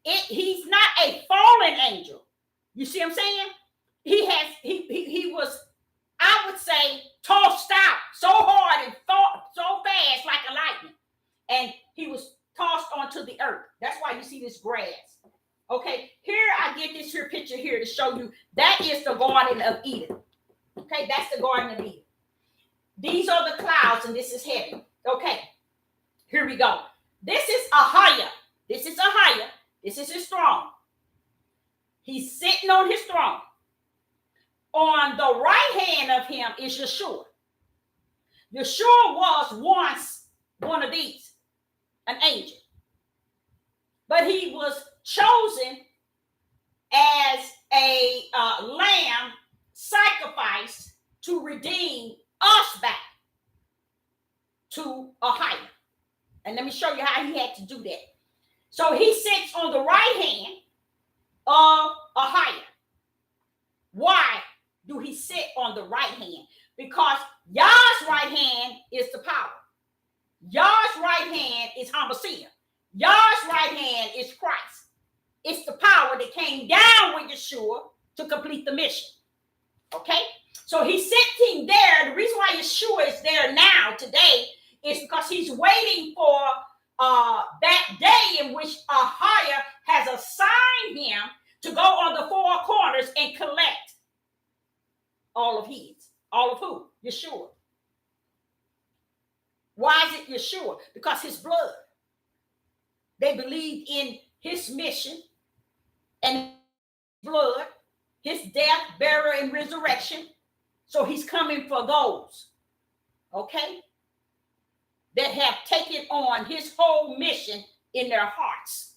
He's not a fallen angel. You see what I'm saying? He was, I would say, tossed out so hard and so fast like a lightning. And he was tossed onto the earth. That's why you see this grass. Okay, here I get this here picture here to show you that is the Garden of Eden. Okay, that's the Garden of Eden. These are the clouds and this is heaven. Okay, here we go. This is Ahia. This is Ahia. This is his throne. He's sitting on his throne. On the right hand of him is Yeshua. Yeshua was once one of these, an angel. But he was chosen as a lamb sacrifice to redeem us back to Ahia. And let me show you how he had to do that. So he sits on the right hand of Ahia. Why do he sit on the right hand? Because Yah's right hand is the power. Yah's right hand is Hamashiach. Yah's right hand is Christ. It's the power that came down with Yeshua to complete the mission. Okay? So he's sitting there. The reason why Yeshua is there now, today, is because he's waiting for that day in which Ahia has assigned him to go on the four corners and collect all of his. All of who? Yeshua. Why is it Yeshua? Because his blood. They believed in his mission and blood, his death, burial, and resurrection. So he's coming for those, okay, that have taken on his whole mission in their hearts.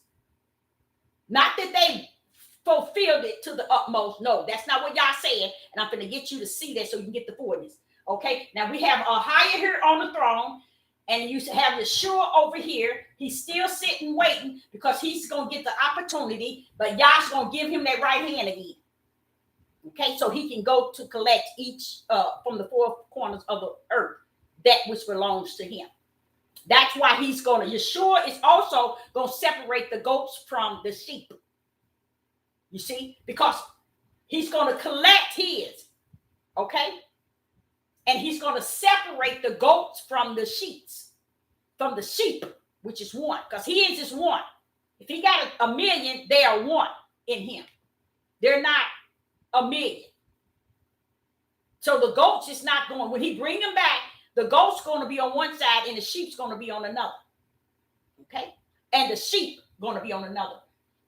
Not that they fulfilled it to the utmost. No, that's not what y'all said. And I'm going to get you to see that so you can get the fullness. Okay, now we have Ahia here on the throne. And you have Yeshua over here. He's still sitting waiting because he's going to get the opportunity. But Yah's going to give him that right hand again. Okay, so he can go to collect each from the four corners of the earth, that which belongs to him. That's why he's going to, Yeshua is also going to separate the goats from the sheep. You see, because he's going to collect his, okay? And he's going to separate the goats from the sheep, which is one, because he is just one. If he got a million, they are one in him. They're not a million. So the goats is not going, when he bring them back, the goat's going to be on one side and the sheep's going to be on another. Okay? And the sheep going to be on another.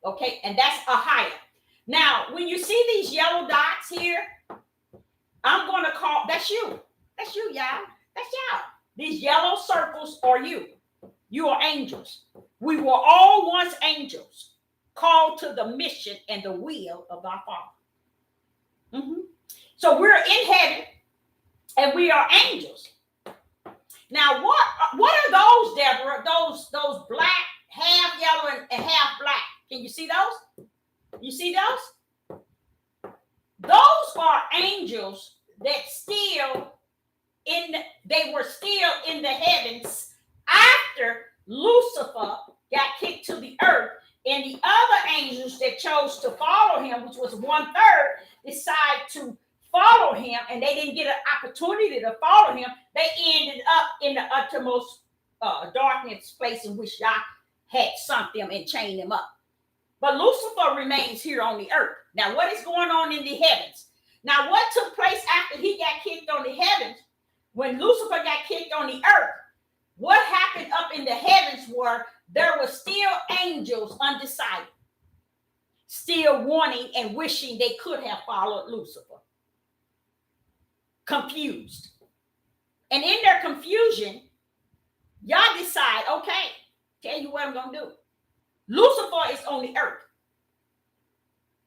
Okay? And that's Ahia. Now, when you see these yellow dots here, I'm going to call, that's you. That's you, y'all. That's y'all. These yellow circles are you. You are angels. We were all once angels, called to the mission and the will of our Father. So we're in heaven and we are angels. Now, what are those, Deborah? Those black, half yellow and half black. Can you see those? You see those? Those are angels that they were still in the heavens after Lucifer got kicked to the earth, and the other angels that chose to follow him, which was 1/3, decided to follow him, and they didn't get an opportunity to follow him. They ended up in the uttermost darkness place in which Yah had sunk them and chained them up. But Lucifer remains here on the earth. Now, what is going on in the heavens? Now, what took place after he got kicked on the heavens? When Lucifer got kicked on the earth, what happened up in the heavens were there were still angels undecided, still wanting and wishing they could have followed Lucifer. Confused. And in their confusion, y'all decide, okay, tell you what I'm going to do. Lucifer is on the earth.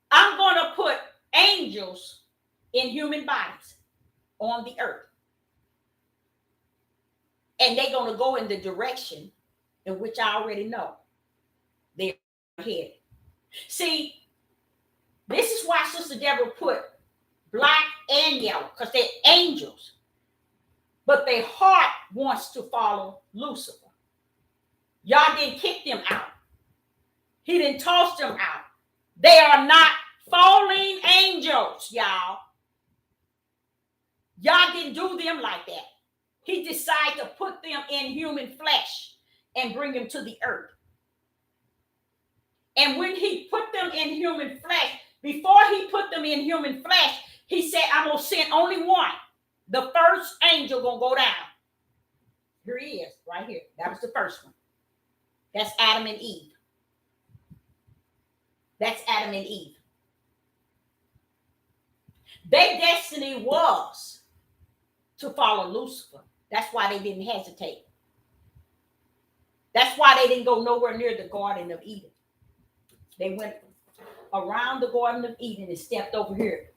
I'm going to put angels in human bodies on the earth. And they're going to go in the direction in which I already know they're headed. See, this is why Sister Deborah put black and yellow, because they're angels. but their heart wants to follow Lucifer. Y'all didn't kick them out. He didn't toss them out. They are not falling angels, y'all. Y'all didn't do them like that. He decided to put them in human flesh and bring them to the earth. And when he put them in human flesh, before he put them in human flesh, he said, I'm going to send only one. The first angel going to go down. Here he is, right here. That was the first one. That's Adam and Eve. That's Adam and Eve. Their destiny was to follow Lucifer. That's why they didn't hesitate. That's why they didn't go nowhere near the Garden of Eden. They went around the Garden of Eden and stepped over here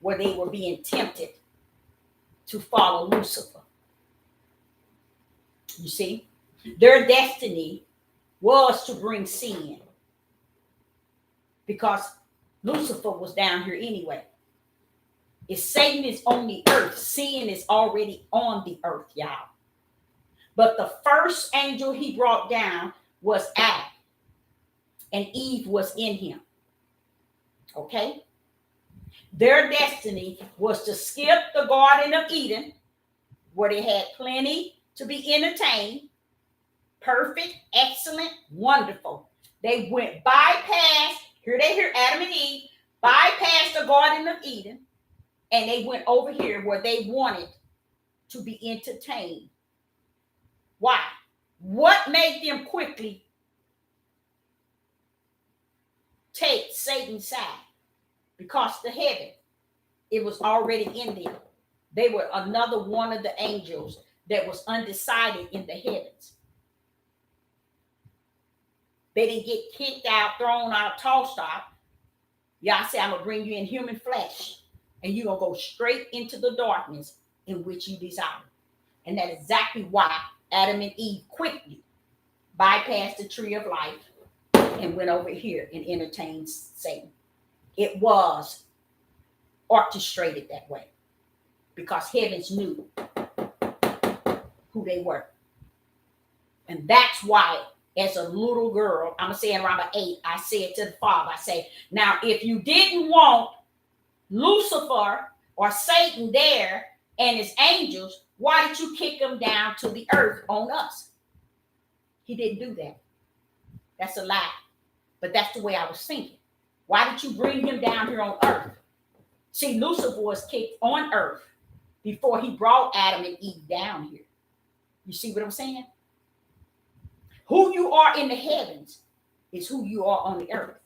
where they were being tempted to follow Lucifer. You see, their destiny was to bring sin because Lucifer was down here anyway. If Satan is on the earth, sin is already on the earth, y'all. But the first angel he brought down was Adam, and Eve was in him. Okay? Their destiny was to skip the Garden of Eden, where they had plenty to be entertained, perfect, excellent, wonderful. They went bypass, here they hear Adam and Eve, bypassed the Garden of Eden, and they went over here where they wanted to be entertained. Why? What made them quickly take Satan's side? Because the heaven, it was already in them. They were another one of the angels that was undecided in the heavens. They didn't get kicked out, thrown out, tossed out. Y'all say, I'm going to bring you in human flesh, and you're going to go straight into the darkness in which you desire. And that's exactly why Adam and Eve quickly bypassed the tree of life and went over here and entertained Satan. It was orchestrated that way because heavens knew who they were. And that's why, as a little girl, I'm saying around 8, I said to the Father, I say, now, if you didn't want Lucifer or Satan there and his angels, why did you kick them down to the earth on us? He didn't do that. That's a lie. But that's the way I was thinking. Why did you bring him down here on earth? See, Lucifer was kicked on earth before he brought Adam and Eve down here. You see what I'm saying? Who you are in the heavens is who you are on the earth.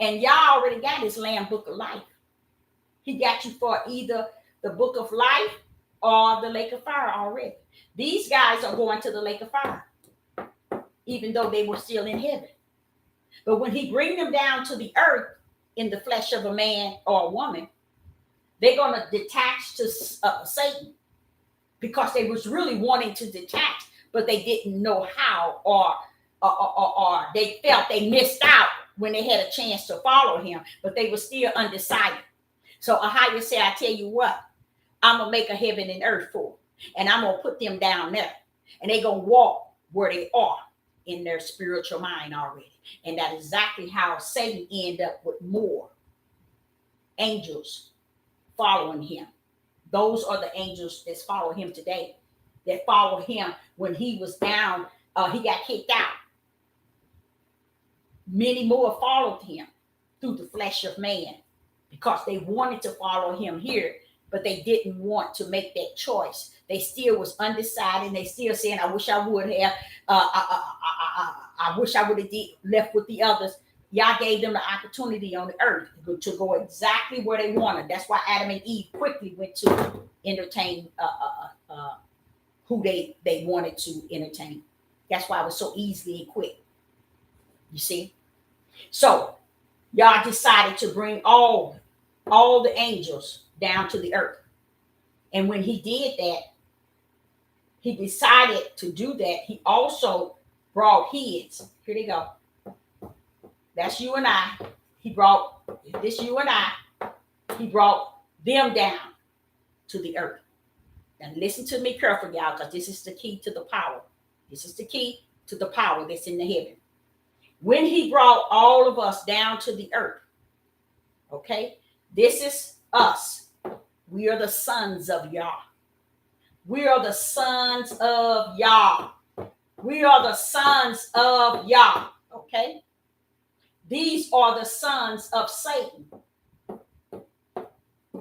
And y'all already got this Lamb Book of Life. He got you for either the Book of Life or the Lake of Fire already. These guys are going to the Lake of Fire, even though they were still in heaven. But when he bring them down to the earth in the flesh of a man or a woman, they're going to detach to Satan because they was really wanting to detach, but they didn't know how, or they felt they missed out when they had a chance to follow him, but they were still undecided. So Ahia said, I tell you what, I'm going to make a heaven and earth for them, and I'm going to put them down there, and they're going to walk where they are in their spiritual mind already. And that's exactly how Satan ended up with more angels following him. Those are the angels that follow him today, that followed him when he was down. He got kicked out. Many more followed him through the flesh of man because they wanted to follow him here, but they didn't want to make that choice. They still was undecided. They still saying, I wish I would have. I wish I would have left with the others. Y'all gave them the opportunity on the earth to go exactly where they wanted. That's why Adam and Eve quickly went to entertain who they wanted to entertain. That's why it was so easily and quick. You see? So y'all decided to bring all the angels down to the earth. And when he did that, he decided to do that. He also brought his. Here they go. That's you and I. He brought this you and I. He brought them down to the earth. And listen to me carefully, y'all, because this is the key to the power. This is the key to the power that's in the heaven. When he brought all of us down to the earth, okay, this is us. We are the sons of Yah. We are the sons of Yah. We are the sons of Yah, okay? These are the sons of Satan.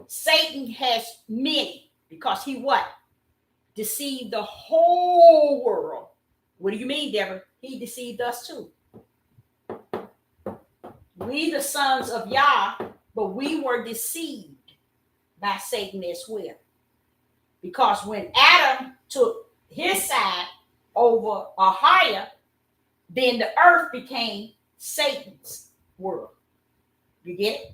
Satan has many because he what? Deceived the whole world. What do you mean, Deborah? He deceived us too. We the sons of Yah, but we were deceived by Satan as well. Because when Adam took his side over Ahiah, then the earth became Satan's world. You get it?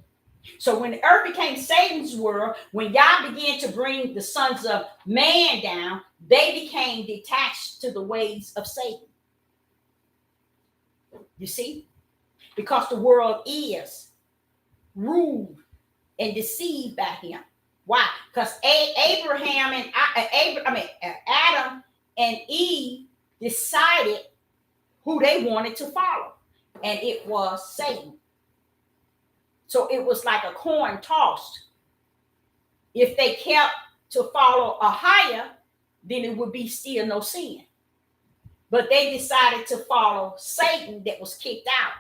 So when the earth became Satan's world, when Yah began to bring the sons of man down, they became detached to the ways of Satan. You see? Because the world is ruled and deceived by him. Why? Because Adam and Eve decided who they wanted to follow, and it was Satan. So it was like a coin tossed. If they kept to follow Ahiah, then it would be still no sin. But they decided to follow Satan that was kicked out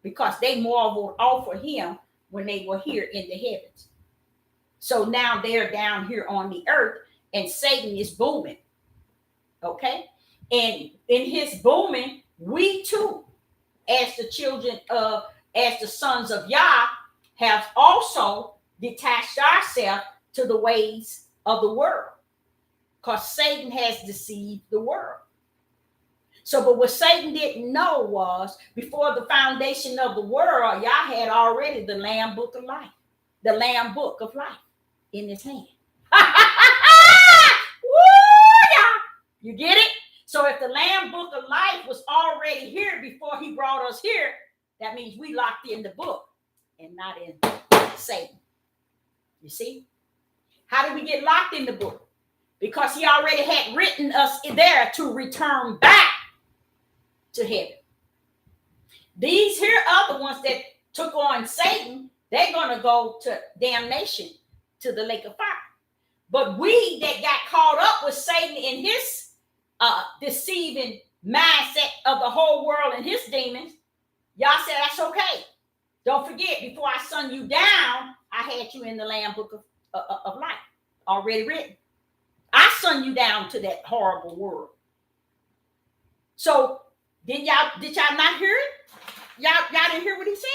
because they marveled off of him when they were here in the heavens. So now they're down here on the earth and Satan is booming. Okay? And in his booming, we too, as the sons of Yah, have also detached ourselves to the ways of the world. Because Satan has deceived the world. So, but what Satan didn't know was, before the foundation of the world, Yah had already the Lamb Book of Life. The Lamb Book of Life in his hand. You get it? So if the Lamb Book of Life was already here before he brought us here, that means we locked in the book and not in Satan. You see? How did we get locked in the book? Because he already had written us in there to return back to heaven. These here other ones that took on Satan, they're going to go to damnation, to the lake of fire. But we that got caught up with Satan in his deceiving mindset of the whole world and his demons, y'all said that's okay. Don't forget, before I sung you down, I had you in the Lamb Book of Life, already written. I sung you down to that horrible world. So did y'all not hear it? Y'all didn't hear what he said?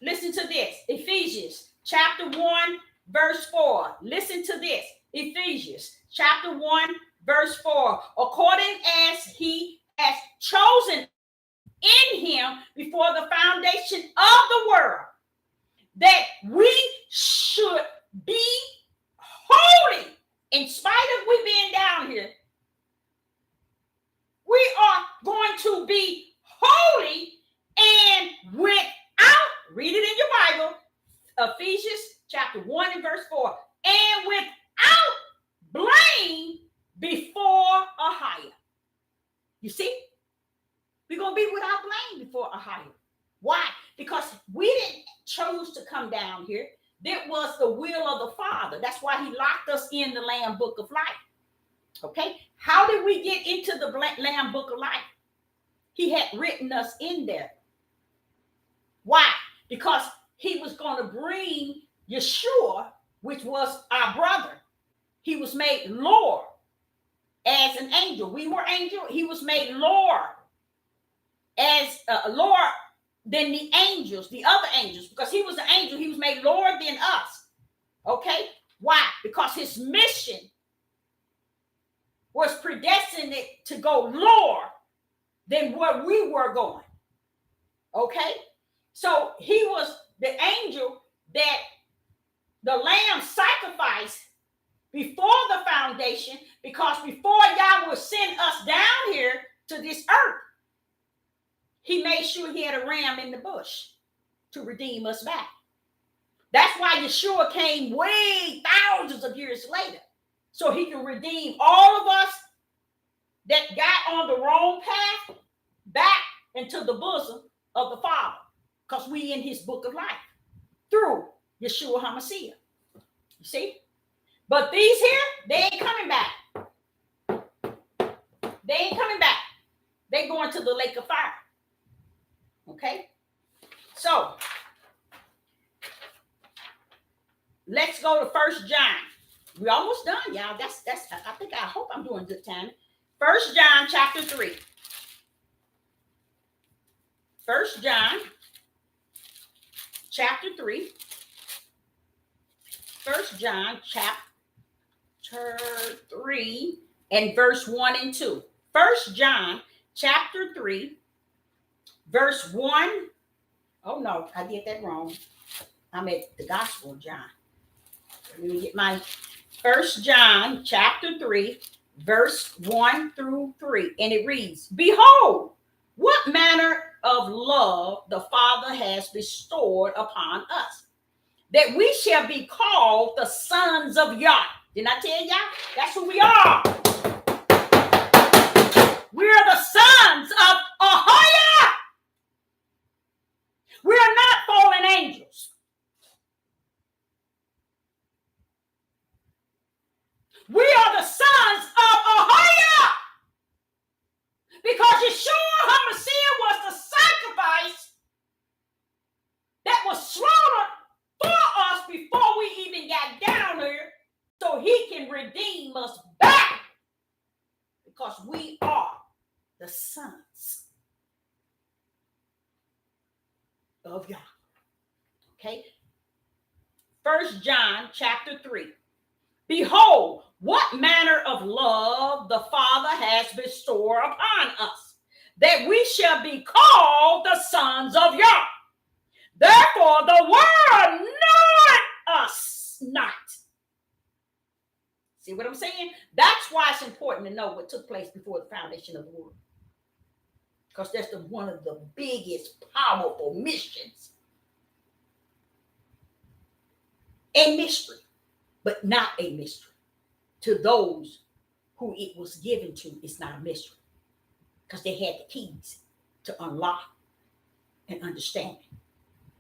Listen to this. Ephesians chapter 1, verse 4. Listen to this. Ephesians chapter 1, verse 4. According as he has chosen in him before the foundation of the world, that we should be holy. In spite of we being down here, we are going to be holy and without, read it in your Bible, Ephesians chapter 1 and verse 4, and without blame before Ahiah. You see? We're going to be without blame before Ahiah. Why? Because we didn't choose to come down here. That was the will of the Father. That's why he locked us in the Lamb Book of Life. Okay? How did we get into the Lamb Book of Life? He had written us in there. Why? Because he was going to bring Yeshua, which was our brother. He was made Lord as an angel. We were angel. He was made Lord as Lord than the angels, the other angels, because he was an angel. He was made Lord than us. Okay? Why? Because his mission was predestined to go lower than where we were going. Okay? So he was the angel that the lamb sacrificed before the foundation, because before Yah would send us down here to this earth, he made sure he had a ram in the bush to redeem us back. That's why Yeshua came way thousands of years later. So he can redeem all of us that got on the wrong path back into the bosom of the Father. Because we in his book of life through Yeshua HaMashiach. You see? But these here, they ain't coming back. They ain't coming back. They going to the lake of fire. Okay? So, let's go to 1 John. We're almost done, y'all. I hope I'm doing good time. 1 John chapter 3. 1 John chapter 3. 1 John chapter 3 and verse 1 and 2. 1 John chapter 3, verse 1. Oh no, I did that wrong. I'm at the Gospel of John. Let me get my 1 John chapter 3, verse 1 through 3. And it reads, Behold, what manner of love the Father has bestowed upon us, that we shall be called the sons of Yah. Didn't I tell y'all? That's who we are. We're the sons of Ahia. We are not fallen angels. We are the sons of Ahia. Because Yeshua HaMashiach was the sacrifice that was slaughtered for us before we even got down here, so he can redeem us back. Because we are the sons of Yah. Okay? 1 John chapter 3. Behold, what manner of love the Father has bestowed upon us, that we shall be called the sons of Yah. Therefore, the world knoweth us not. See what I'm saying? That's why it's important to know what took place before the foundation of the world. Because that's one of the biggest, powerful missions. A mystery, but not a mystery. To those who it was given to, it's not a mystery. Because they had the keys to unlock and understand it.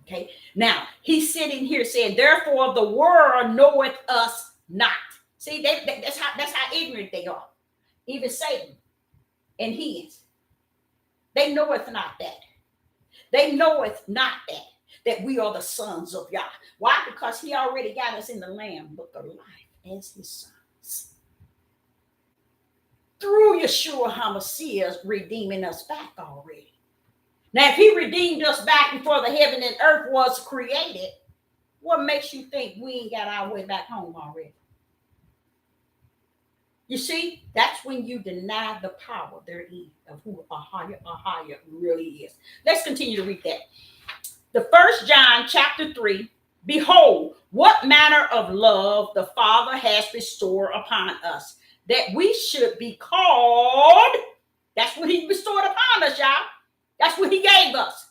Okay? Now, he's sitting here saying, therefore the world knoweth us not. See, that's how ignorant they are. Even Satan and his. They knoweth not that. They knoweth not that we are the sons of Yah. Why? Because he already got us in the Lamb book of life as his sons. Through Yeshua HaMashiach redeeming us back already. Now, if he redeemed us back before the heaven and earth was created, what makes you think we ain't got our way back home already? You see, that's when you deny the power therein of who Ahia really is. Let's continue to read that. The 1 John chapter 3, behold, what manner of love the Father has bestowed upon us, that we should be called. That's what he bestowed upon us, y'all. That's what he gave us,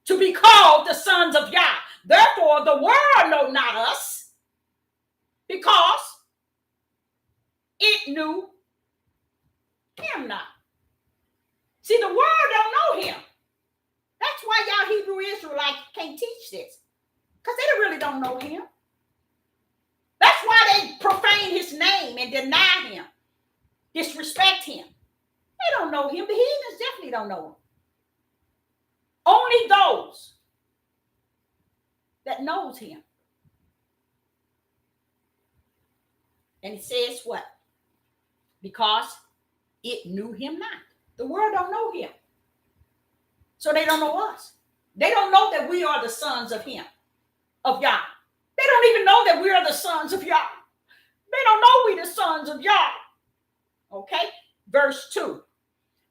to be called the sons of Yah. Therefore, the world know not us, because it knew him not. See, the world don't know him. That's why y'all Hebrew Israelites can't teach this, because they really don't know him. That's why they profane his name and deny him, disrespect him. They don't know him. The heathens definitely don't know him. Only those that knows him. And it says what? Because it knew him not. The world don't know him. So they don't know us. They don't know that we are the sons of him, of Yah. They don't even know that we are the sons of Yah. They don't know we the sons of Yah. Okay? Verse 2.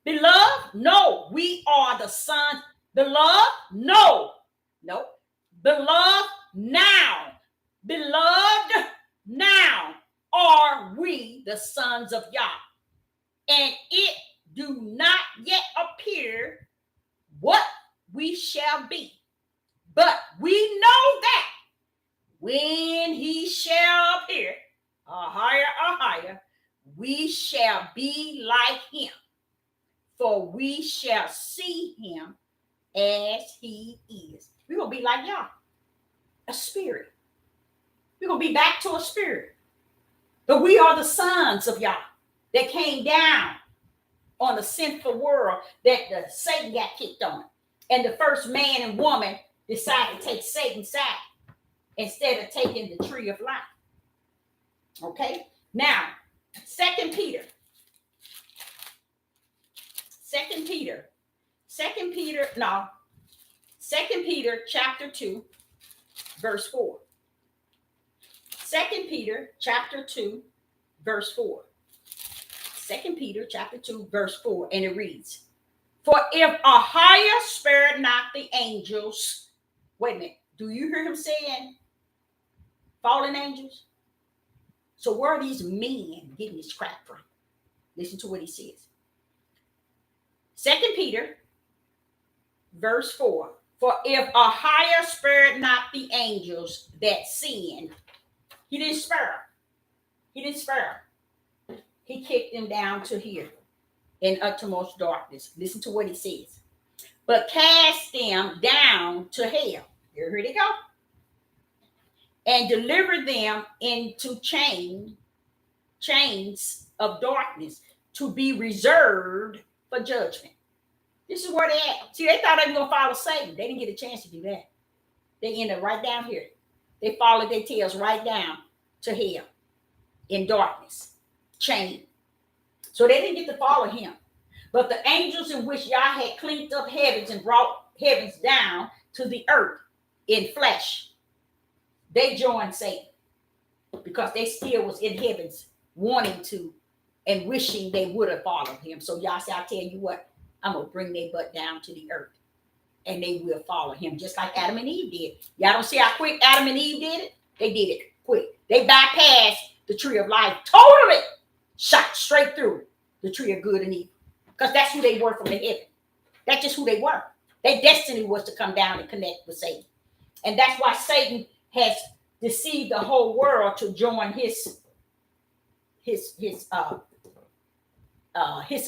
Beloved, no, we are the sons. Beloved, no. No. Beloved, now. Beloved, now are we the sons of Yah. And it do not yet appear what we shall be. But we know that when he shall appear, a higher, we shall be like him, for we shall see him as he is. We're going to be like y'all, a spirit. We're going to be back to a spirit. But we are the sons of Yah that came down on the sinful world that the Satan got kicked on. And the first man and woman decided to take Satan's side instead of taking the tree of life. Okay? Now, 2 Peter chapter 2, verse 4. 2 Peter chapter 2, verse 4. 2 Peter chapter 2, verse 4, and it reads, for if a higher spared not the angels, wait a minute, do you hear him saying fallen angels? So where are these men getting this crap from? Listen to what he says. 2 Peter, verse 4, for if a higher spared not the angels that sinned, he didn't spare. He didn't spare. He kicked them down to here in uttermost darkness. Listen to what he says. But cast them down to hell. Here they go. And deliver them into chains of darkness to be reserved for judgment. This is where they at. See, they thought they were going to follow Satan. They didn't get a chance to do that. They ended up right down here. They followed their tails right down to hell in darkness, chained. So they didn't get to follow him. But the angels in which Yah had cleaned up heavens and brought heavens down to the earth in flesh, they joined Satan because they still was in heavens wanting to and wishing they would have followed him. So Yah said, I'll tell you what, I'm going to bring their butt down to the earth and they will follow him just like Adam and Eve did. Y'all don't see how quick Adam and Eve did it? They did it quick. They bypassed the tree of life totally, shot straight through the tree of good and evil because that's who they were from the heaven. That's just who they were. Their destiny was to come down and connect with Satan. And that's why Satan has deceived the whole world to join his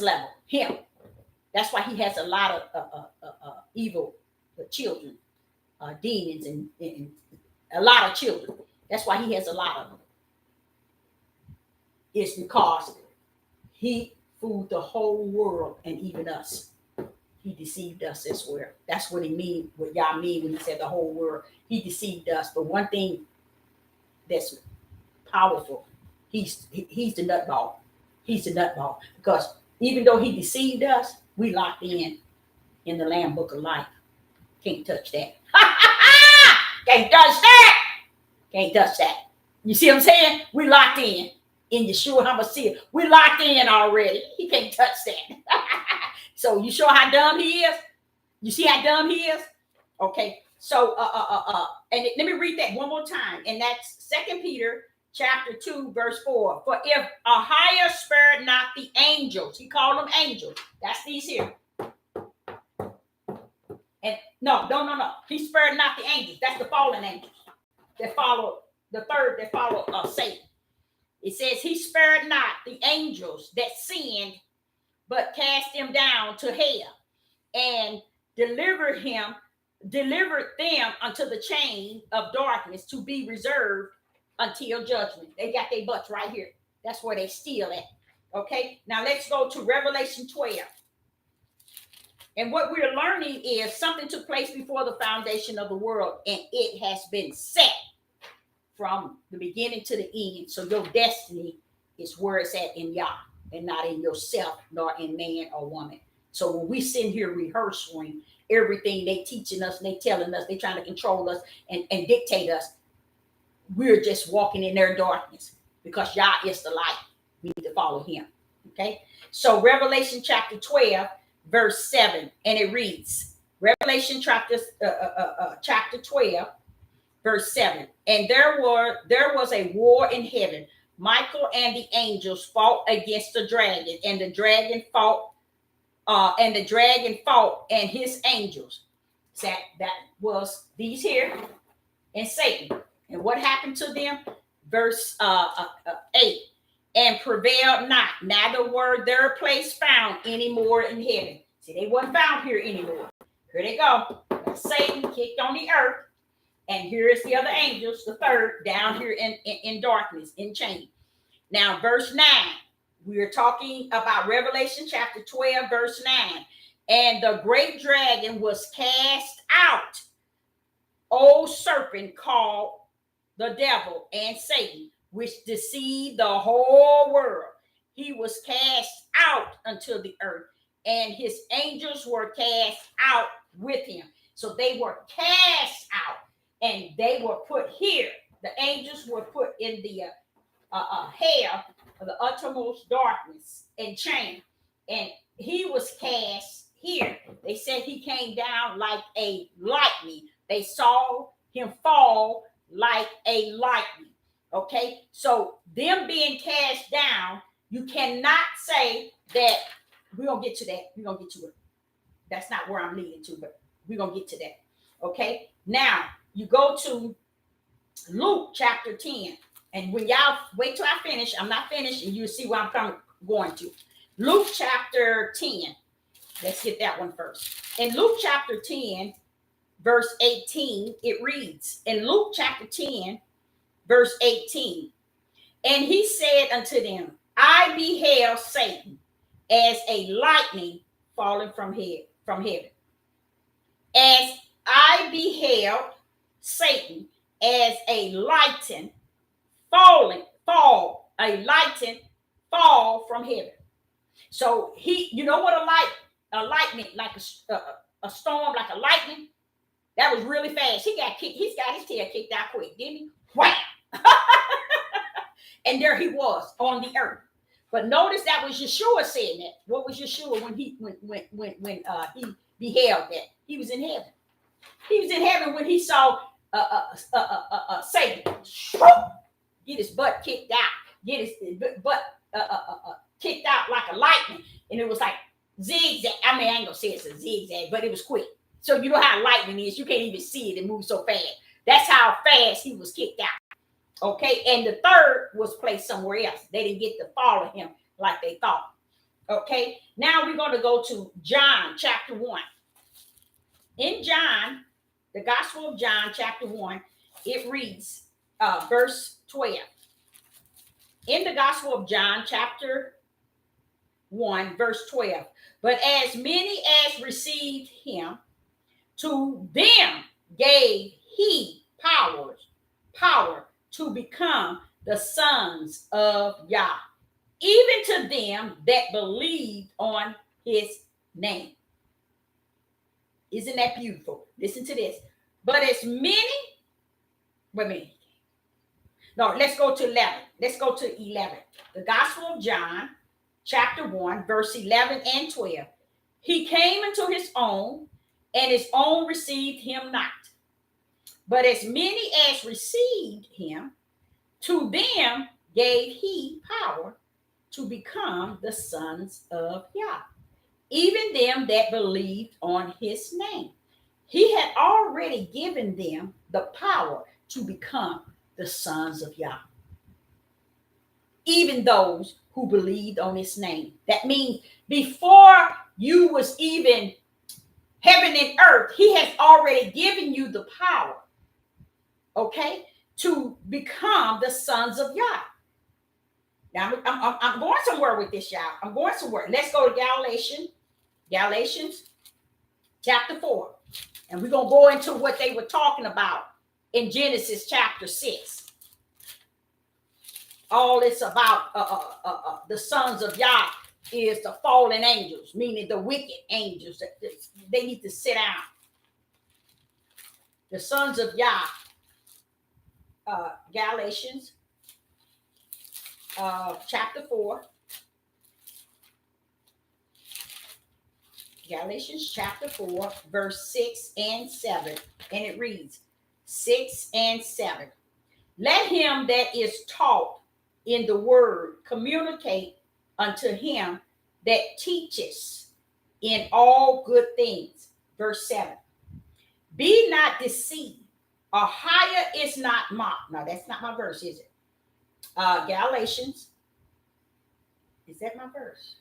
level, him. That's why he has a lot of evil children, demons, and a lot of children. That's why he has a lot of them. It's because he fooled the whole world and even us. He deceived us as well. That's what he mean, what Yah mean when he said the whole world. He deceived us. But one thing that's powerful, he's the nutball. He's the nutball. Because even though he deceived us, we locked in the Lamb Book of Life. Can't touch that. Can't touch that. Can't touch that. You see what I'm saying? We locked in Yeshua HaMashiach. We locked in already. He can't touch that. So you sure how dumb he is? You see how dumb he is? Okay. So and let me read that one more time. And that's 2 Peter chapter 2, verse 4. For if a higher spared not the angels, he called them angels. That's these here. And no. He spared not the angels. That's the fallen angels that follow the third that follow Satan. It says he spared not the angels that sinned, but cast them down to hell and delivered them unto the chain of darkness to be reserved until judgment. They got their butts right here. That's where they steal at. Okay, now let's go to Revelation 12. And what we're learning is something took place before the foundation of the world, and it has been set from the beginning to the end. So your destiny is where it's at in Yah, and not in yourself, nor in man or woman. So when we sit here rehearsing everything they teaching us, and they telling us, they trying to control us and dictate us, we're just walking in their darkness because Yah is the light. We need to follow him. Okay. So Revelation chapter 12, verse 7, and it reads, Revelation chapter 12, verse 7. And there was a war in heaven. Michael and the angels fought against the dragon, and the dragon fought, and his angels. So that was these here and Satan. And what happened to them? Verse 8. And prevailed not, neither were their place found anymore in heaven. See, they wasn't found here anymore. Here they go. Satan kicked on the earth. And here is the other angels, the third, down here in darkness, in chains. Now, verse 9. We are talking about Revelation chapter 12, verse 9. And the great dragon was cast out, old serpent called the devil and Satan, which deceived the whole world. He was cast out unto the earth, and his angels were cast out with him. So they were cast out, and they were put here. The angels were put in the hell of the uttermost darkness and chain, and he was cast here. They said he came down like a lightning. They saw him fall like a lightning. Okay, so them being cast down, you cannot say that. We're gonna get to that. We're gonna get to it. That's not where I'm leading to, but we're gonna get to that. Okay, now you go to Luke chapter 10. And when y'all wait till I finish, I'm not finished, and you'll see where I'm going to. Luke chapter 10. Let's get that one first. In Luke chapter 10, verse 18, it reads, in Luke chapter 10, verse 18, and he said unto them, I beheld Satan as a lightning falling from heaven. As I beheld Satan as a lightning fall from heaven. So you know what a lightning, like a storm, like a lightning, that was really fast. He's got his tail kicked out quick, didn't he? Wham! And there he was on the earth. But notice that was Yeshua saying that. What was Yeshua when he beheld that? He was in heaven. He was in heaven when he saw Satan get his butt kicked out, get his butt kicked out like a lightning, and it was like zigzag. I mean, I ain't gonna say it's a zigzag, but it was quick. So you know how lightning is; you can't even see it; it moves so fast. That's how fast he was kicked out. Okay, and the third was placed somewhere else. They didn't get to follow him like they thought. Okay, now we're going to go to John chapter 1. In John, the Gospel of John chapter 1, it reads verse 12. In the Gospel of John chapter 1, verse 12. But as many as received him, to them gave he power to become the sons of Yah, even to them that believed on his name. Isn't that beautiful? Listen to this. But as many, wait a minute. No, let's go to 11. Let's go to 11. The Gospel of John, chapter 1, verse 11 and 12. He came into his own, and his own received him not. But as many as received him, to them gave he power to become the sons of Yah, even them that believed on his name. He had already given them the power to become the sons of Yah, even those who believed on his name. That means before you was even heaven and earth, he has already given you the power, okay, to become the sons of Yah. Now, I'm going somewhere with this, y'all. I'm going somewhere. Let's go to Galatians chapter 4. And we're going to go into what they were talking about in Genesis chapter 6. All it's about the sons of Yah is the fallen angels, meaning the wicked angels. They need to sit down. The sons of Yah. Galatians chapter 4. Galatians chapter 4, verse 6 and 7. And it reads 6 and 7. Let him that is taught in the word communicate unto him that teaches in all good things. Verse 7. Be not deceived, Ahiah is not mocked. No, that's not my verse, is it? Galatians. Is that my verse?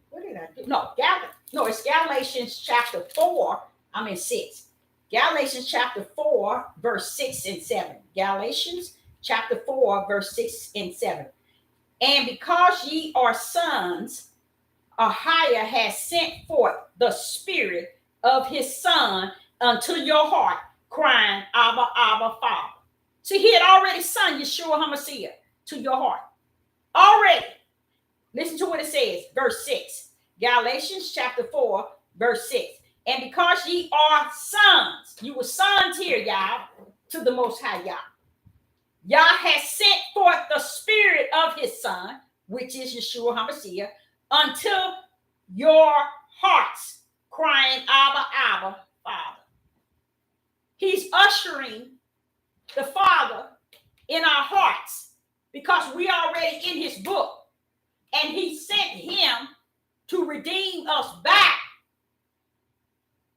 What did I do? No, it's Galatians chapter 4. I'm in 6. Galatians chapter 4, verse 6 and 7. Galatians chapter 4, verse 6 and 7. And because ye are sons, Ahiah has sent forth the spirit of his son unto your heart, crying, Abba, Abba, Father. See, he had already sent Yeshua HaMashiach to your heart. Already. Listen to what it says, verse 6. Galatians chapter 4, verse 6. And because ye are sons, you were sons here, y'all, to the Most High Yah. Yah has sent forth the spirit of his son, which is Yeshua HaMashiach, unto your hearts, crying, Abba, Abba, Father. He's ushering the Father in our hearts because we are already in his book. And he sent him to redeem us back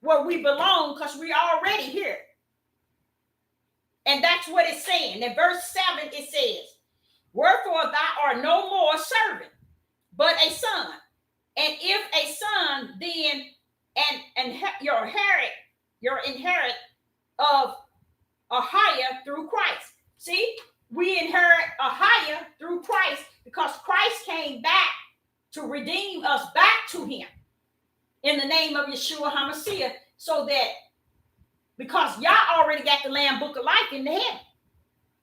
where we belong because we are already here. And that's what it's saying. In verse 7, it says, wherefore thou art no more a servant, but a son. And if a son, then and your inherit of Ahiah through Christ. See, we inherit Ahiah through Christ because Christ came back to redeem us back to him in the name of Yeshua HaMashiach, so that because y'all already got the Lamb Book of Life in the heaven.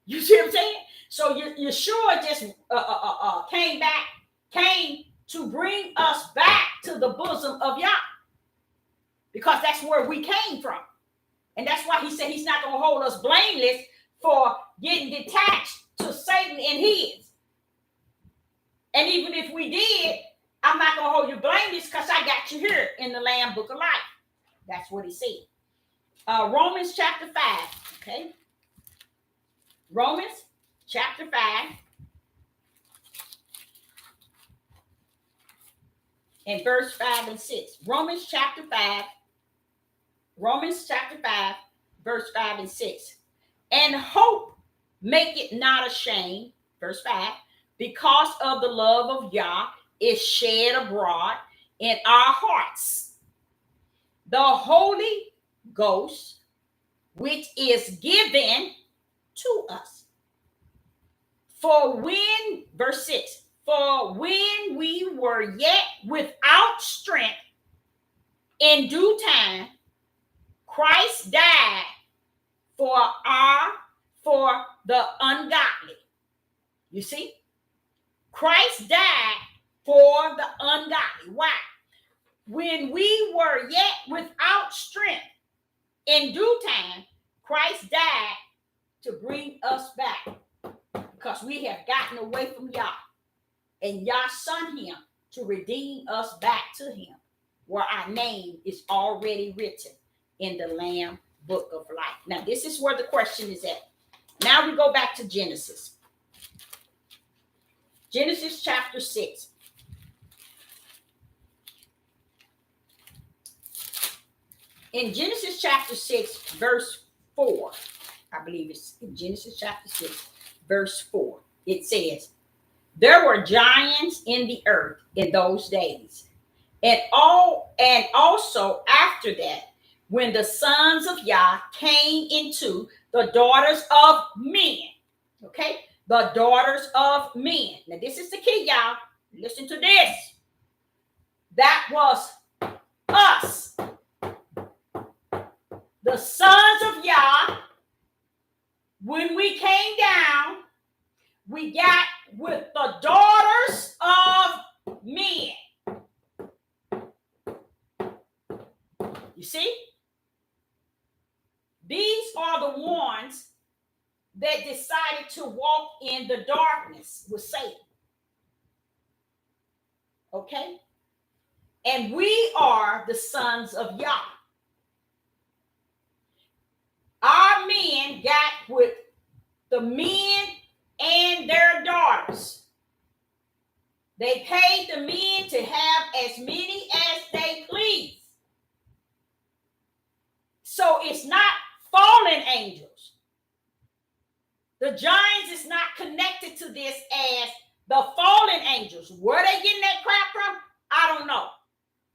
You see what I'm saying? So Yeshua just came to bring us back to the bosom of Yah, because that's where we came from. And that's why he said he's not going to hold us blameless for getting detached to Satan and his. And even if we did, I'm not going to hold you blameless because I got you here in the Lamb Book of Life. That's what he said. Romans chapter 5. Okay. Romans chapter 5. And verse 5 and 6. Romans chapter 5, verse 5 and 6. And hope make it not ashamed, verse 5, because of the love of Yah is shed abroad in our hearts. The Holy Ghost, which is given to us. For when, verse 6, for when we were yet without strength, in due time, Christ died for the ungodly. You see? Christ died for the ungodly. Why? When we were yet without strength, in due time, Christ died to bring us back, because we have gotten away from Yah. And Yah sent him to redeem us back to him, where our name is already written in the Lamb Book of Life. Now, this is where the question is at. Now we go back to Genesis. Genesis chapter 6. In Genesis chapter 6, verse 4, I believe it's in Genesis chapter 6, verse 4, it says, there were giants in the earth in those days, and also after that, when the sons of Yah came into the daughters of men. Okay, the daughters of men. Now this is the key, y'all. Listen to this. That was us, the sons of Yah. When we came down, we got with the daughters of men. You see? These are the ones that decided to walk in the darkness with Satan. Okay? And we are the sons of Yah. Our men got with the men and their daughters. They paid the men to have as many The giants is not connected to this as the fallen angels. Where they getting that crap from? I don't know.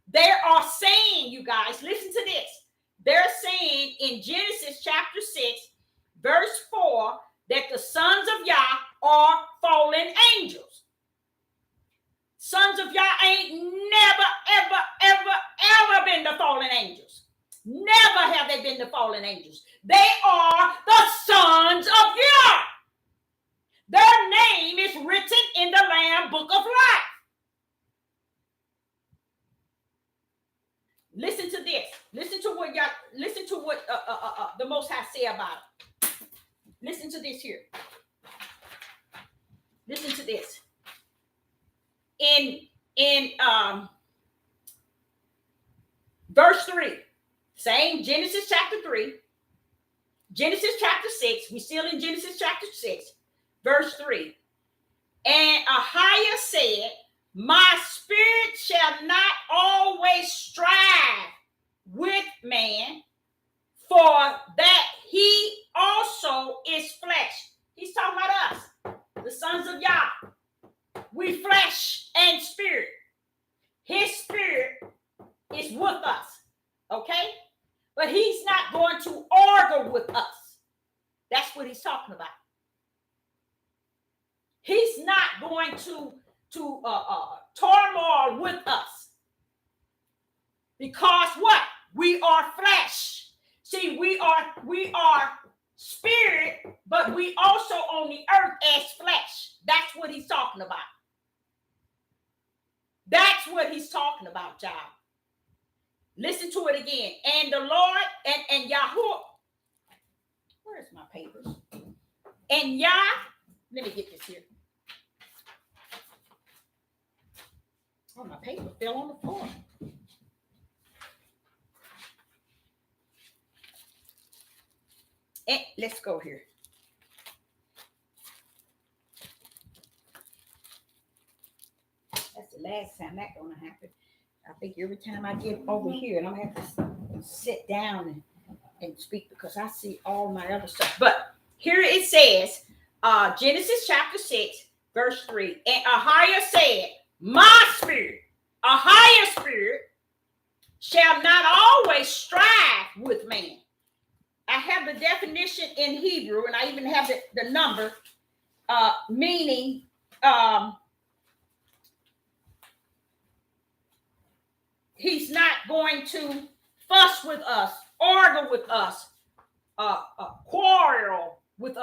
They are saying, you guys, listen to this. They're saying in Genesis chapter 6, verse 4, that the sons of Yah are fallen angels. Sons of Yah ain't never, ever, ever, ever been the fallen angels. Never have they been the fallen angels. They are the sons of Yah. Their name is written in the Lamb Book of Life. Listen to this. Listen to what the Most High say about it. Listen to this here. Listen to this. In verse 3, same Genesis chapter 3, Genesis chapter 6, we still in Genesis chapter 6, verse 3. And Ahiah said, my spirit shall not always strive with man, for that he also is flesh. He's talking about us, the sons of Yah. We flesh and spirit. His spirit is with us, okay? But he's not going to argue with us. That's what he's talking about. He's not going to turmoil with us. Because what? We are flesh. See, we are spirit, but we also on the earth as flesh. That's what he's talking about. That's what he's talking about, y'all. Listen to it again. And the Lord and Yahweh. Where's my papers? And Yah, let me get this here. Oh, my paper fell on the floor. And let's go here. That's the last time that's gonna happen. I think every time I get over here, and I'm gonna have to sit down and speak because I see all my other stuff. But here it says, Genesis chapter 6, verse 3. And Ahiah said, my spirit, Ahiah's spirit, shall not always strive with man. I have the definition in Hebrew, and I even have the number, meaning he's not going to fuss with us, argue with us, quarrel with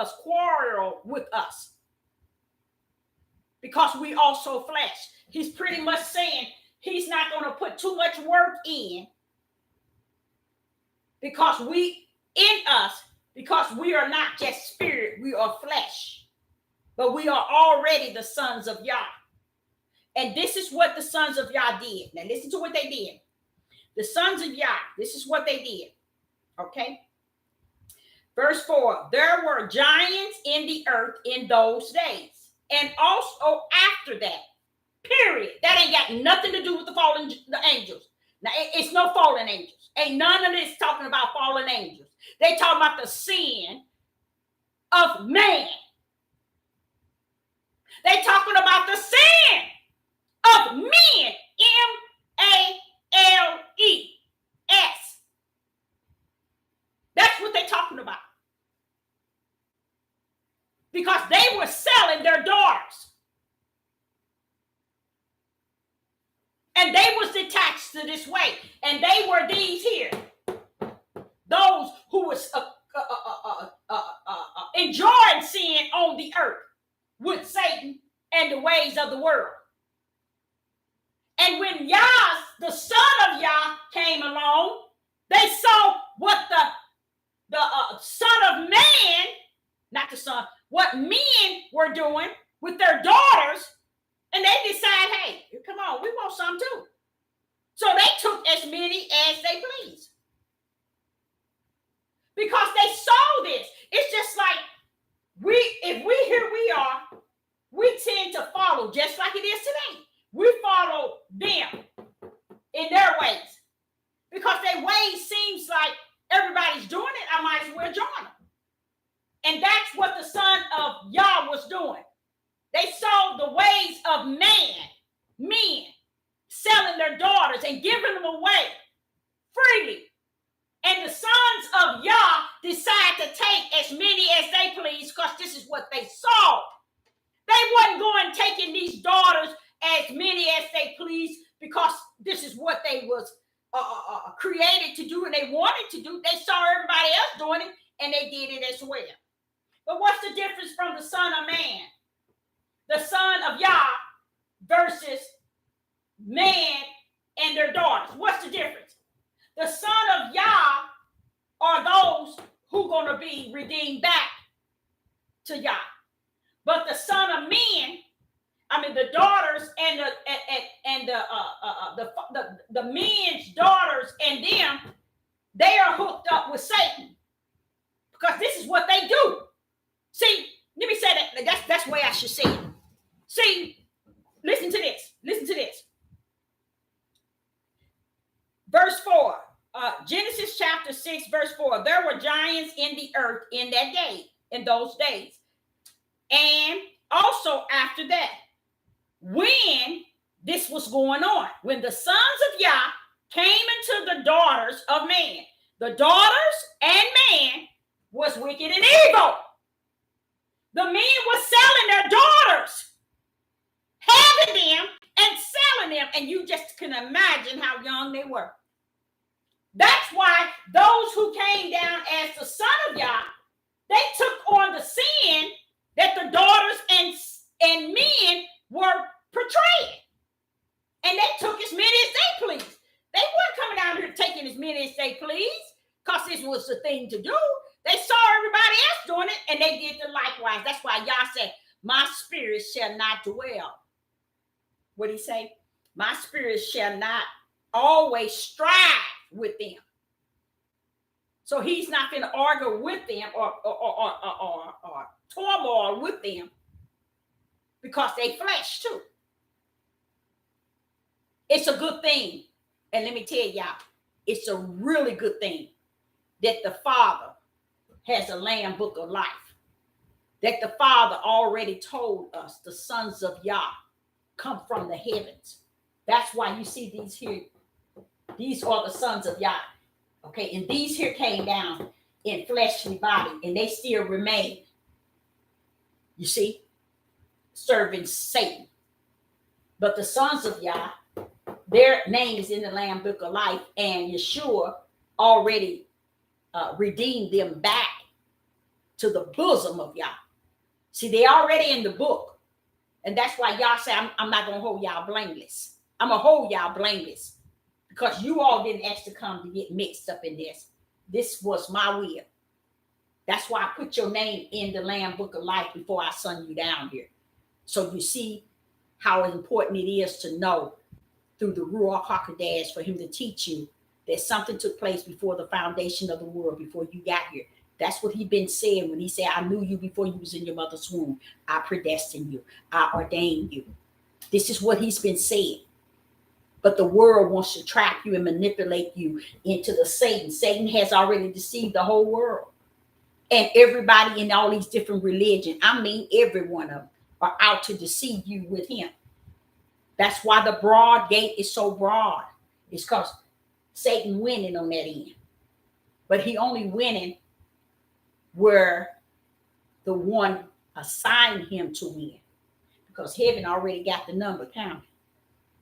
us. Because we also flesh. He's pretty much saying he's not going to put too much work in because we are not just spirit, we are flesh. But we are already the sons of Yah. And this is what the sons of Yah did. Now listen to what they did. The sons of Yah, this is what they did. Okay? Verse 4, there were giants in the earth in those days. And also after that, period. That ain't got nothing to do with the angels. Now, it's no fallen angels. Ain't none of this talking about fallen angels. They talking about the sin of man. They talking about the sin of men. M-A-L-E-S. That's what they talking about. Because they were selling their daughters. And they was detached to this way. And they were these here. Those who was enjoying sin on the earth with Satan and the ways of the world. And when Yah, the son of Yah, came along, they saw what the son of man, not the son, what men were doing with their daughters, and they decided, hey, come on, we want some too. So they took as many as they pleased. Because they saw this. It's just like here we are, we tend to follow just like it is today. We follow them in their ways. Because their ways seems like everybody's doing it, I might as well join them. And that's what the son of Yah was doing. They saw the ways of men selling their daughters and giving them away freely. And the sons of Yah decided to take as many as they please because this is what they saw. They wasn't going taking these daughters as many as they please because this is what they was created to do and they wanted to do. They saw everybody else doing it and they did it as well. But what's the difference from the son of man, the son of Yah versus man and their daughters? What's the difference? The son of Yah are those who going to be redeemed back to Yah. But the son of men, I mean the daughters and the men's daughters and them, they are hooked up with Satan because this is what they do. See, let me say that. That's the way I should say it. See, listen to this. Listen to this. Verse 4. Genesis chapter 6, verse 4. There were giants in the earth in that day, in those days. And also after that, when this was going on, when the sons of Yah came into the daughters of man, the daughters and man was wicked and evil. The men were selling their daughters, having them and selling them. And you just can imagine how young they were. That's why those who came down as the son of Yah, they took on the sin that the daughters and men were portraying. And they took as many as they pleased. They weren't coming down here taking as many as they pleased because this was the thing to do. They saw everybody else doing it and they did the likewise. That's why Yah said, my spirit shall not dwell. What did he say? My spirit shall not always strive with them. So he's not going to argue with them or turmoil with them because they flesh too. It's a good thing. And let me tell y'all, it's a really good thing that the Father has a Lamb Book of Life. That the Father already told us the sons of Yah come from the heavens. That's why you see these here. These are the sons of Yah. Okay, and these here came down in fleshly body, and they still remain. You see, serving Satan. But the sons of Yah, their name is in the Lamb Book of Life, and Yeshua already redeemed them back to the bosom of Yah. See, they already in the book, and that's why Yah say, I'm not gonna hold y'all blameless. I'm gonna hold y'all blameless. Because you all didn't ask to come to get mixed up in this. This was my will. That's why I put your name in the Lamb Book of Life before I send you down here. So you see how important it is to know through the Ruach HaKodesh for him to teach you that something took place before the foundation of the world, before you got here. That's what he's been saying when he said, I knew you before you was in your mother's womb. I predestined you. I ordained you. This is what he's been saying. But the world wants to trap you and manipulate you into the Satan. Satan has already deceived the whole world. And everybody in all these different religions, I mean, every one of them are out to deceive you with him. That's why the broad gate is so broad. It's because Satan winning on that end. But he only winning where the one assigned him to win. Because heaven already got the number counted.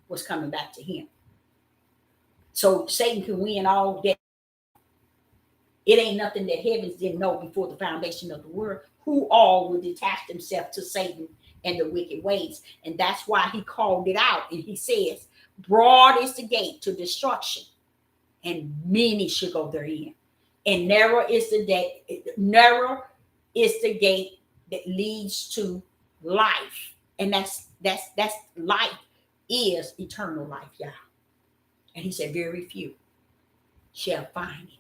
Was coming back to him. So Satan can win all day. It ain't nothing that heavens didn't know before the foundation of the world, who all would detach themselves to Satan and the wicked ways. And that's why he called it out. And he says, broad is the gate to destruction, and many should go therein. And narrow is the gate that leads to life. And that's life. Is eternal life, Yah. And he said, very few shall find it.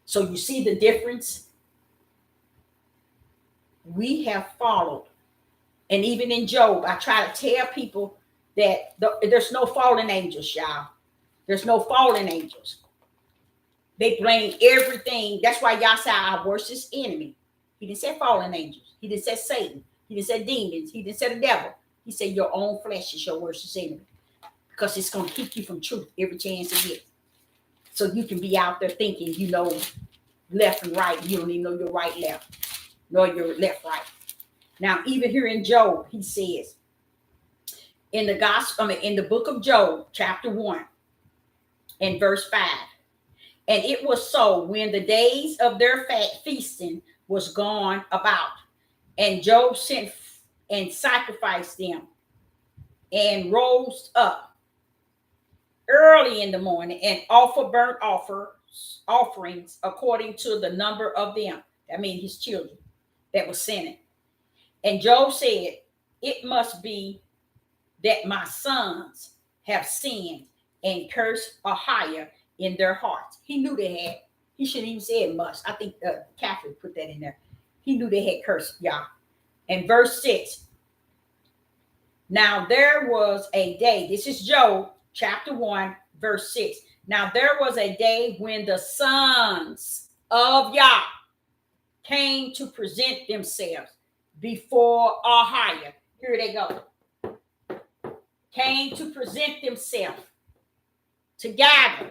So you see the difference? We have followed. And even in Job, I try to tell people that there's no fallen angels, y'all. There's no fallen angels. They blame everything. That's why Yah said our worst enemy He didn't say fallen angels. He didn't say Satan. He didn't say demons. He didn't say the devil. He said your own flesh is your worst enemy, because it's going to keep you from truth every chance it gets. So you can be out there thinking you know left and right. You don't even know your right left, nor your left right. Now, even here in Job, he says in the gospel, in the book of Job, chapter 1 and verse 5. And it was so when the days of their feasting was gone about, and Job sent and sacrificed them, and rose up early in the morning and offer burnt offerings according to the number of them. I mean, his children that was sinning. And Job said, it must be that my sons have sinned and cursed Ahiah in their hearts. He knew they had. He shouldn't even say it must. I think Catherine put that in there. He knew they had cursed Yah. And verse 6. Now there was a day. This is Job chapter 1, verse 6. Now there was a day when the sons of Yah came to present themselves before Ahiah. Here they go. Came to present themselves to gather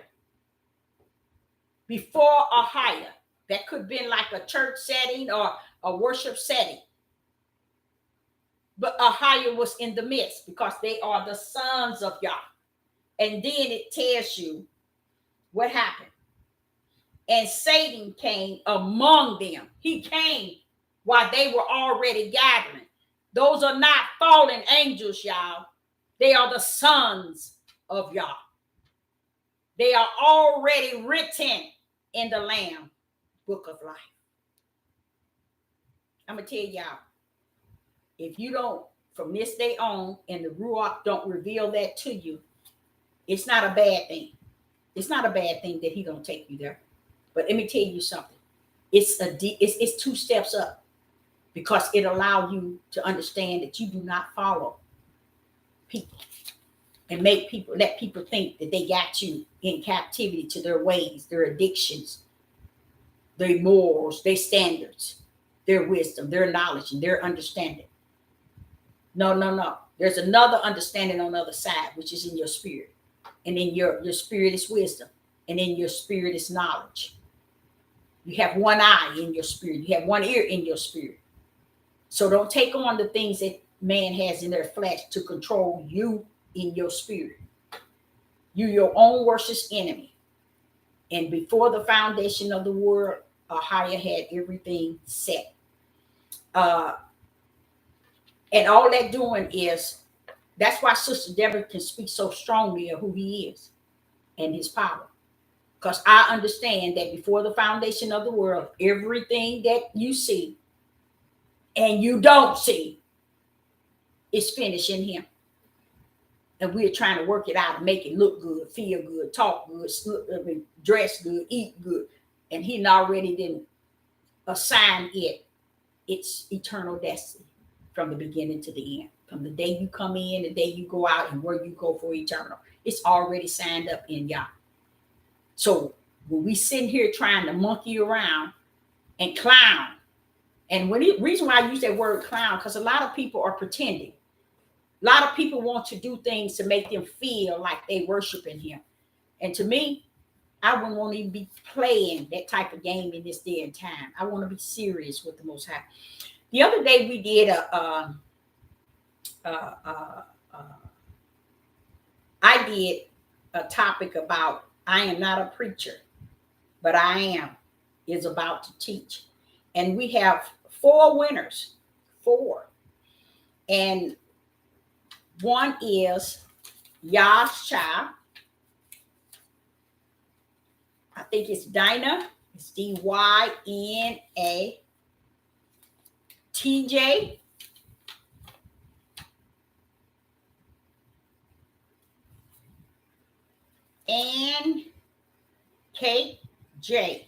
before Ahiah. That could have been like a church setting or a worship setting. But Ahiah was in the midst because they are the sons of Yah. And then it tells you what happened. And Satan came among them. He came while they were already gathering. Those are not fallen angels, y'all. They are the sons of Yah. They are already written in the Lamb book of life. I'm going to tell y'all, if you don't, from this day on, and the Ruach don't reveal that to you, it's not a bad thing. It's not a bad thing that he don't take you there. But let me tell you something. It's 2 steps up, because it allows you to understand that you do not follow people and let people think that they got you in captivity to their ways, their addictions, their morals, their standards, their wisdom, their knowledge, and their understanding. No. There's another understanding on the other side, which is in your spirit. And in your spirit is wisdom. And in your spirit is knowledge. You have one eye in your spirit. You have one ear in your spirit. So don't take on the things that man has in their flesh to control you in your spirit. You your own worst enemy. And before the foundation of the world, Ahiah had everything set. And all that doing is, that's why Sister Deborah can speak so strongly of who he is and his power. Because I understand that before the foundation of the world, everything that you see and you don't see is finished in him. And we're trying to work it out and make it look good, feel good, talk good, dress good, eat good. And he already didn't assign it its eternal destiny from the beginning to the end. From the day you come in, the day you go out, and where you go for eternal. It's already signed up in Yah. So when we sit here trying to monkey around and clown, and reason why I use that word clown, because a lot of people are pretending. A lot of people want to do things to make them feel like they worshiping him. And to me, I wouldn't want to even be playing that type of game in this day and time. I want to be serious with the Most High. The other day we did I did a topic about I am not a preacher, but I am is about to teach. And we have 4 winners, 4. And one is Yah's child. I think it's Dinah. It's Dyna TJ. And Kate J.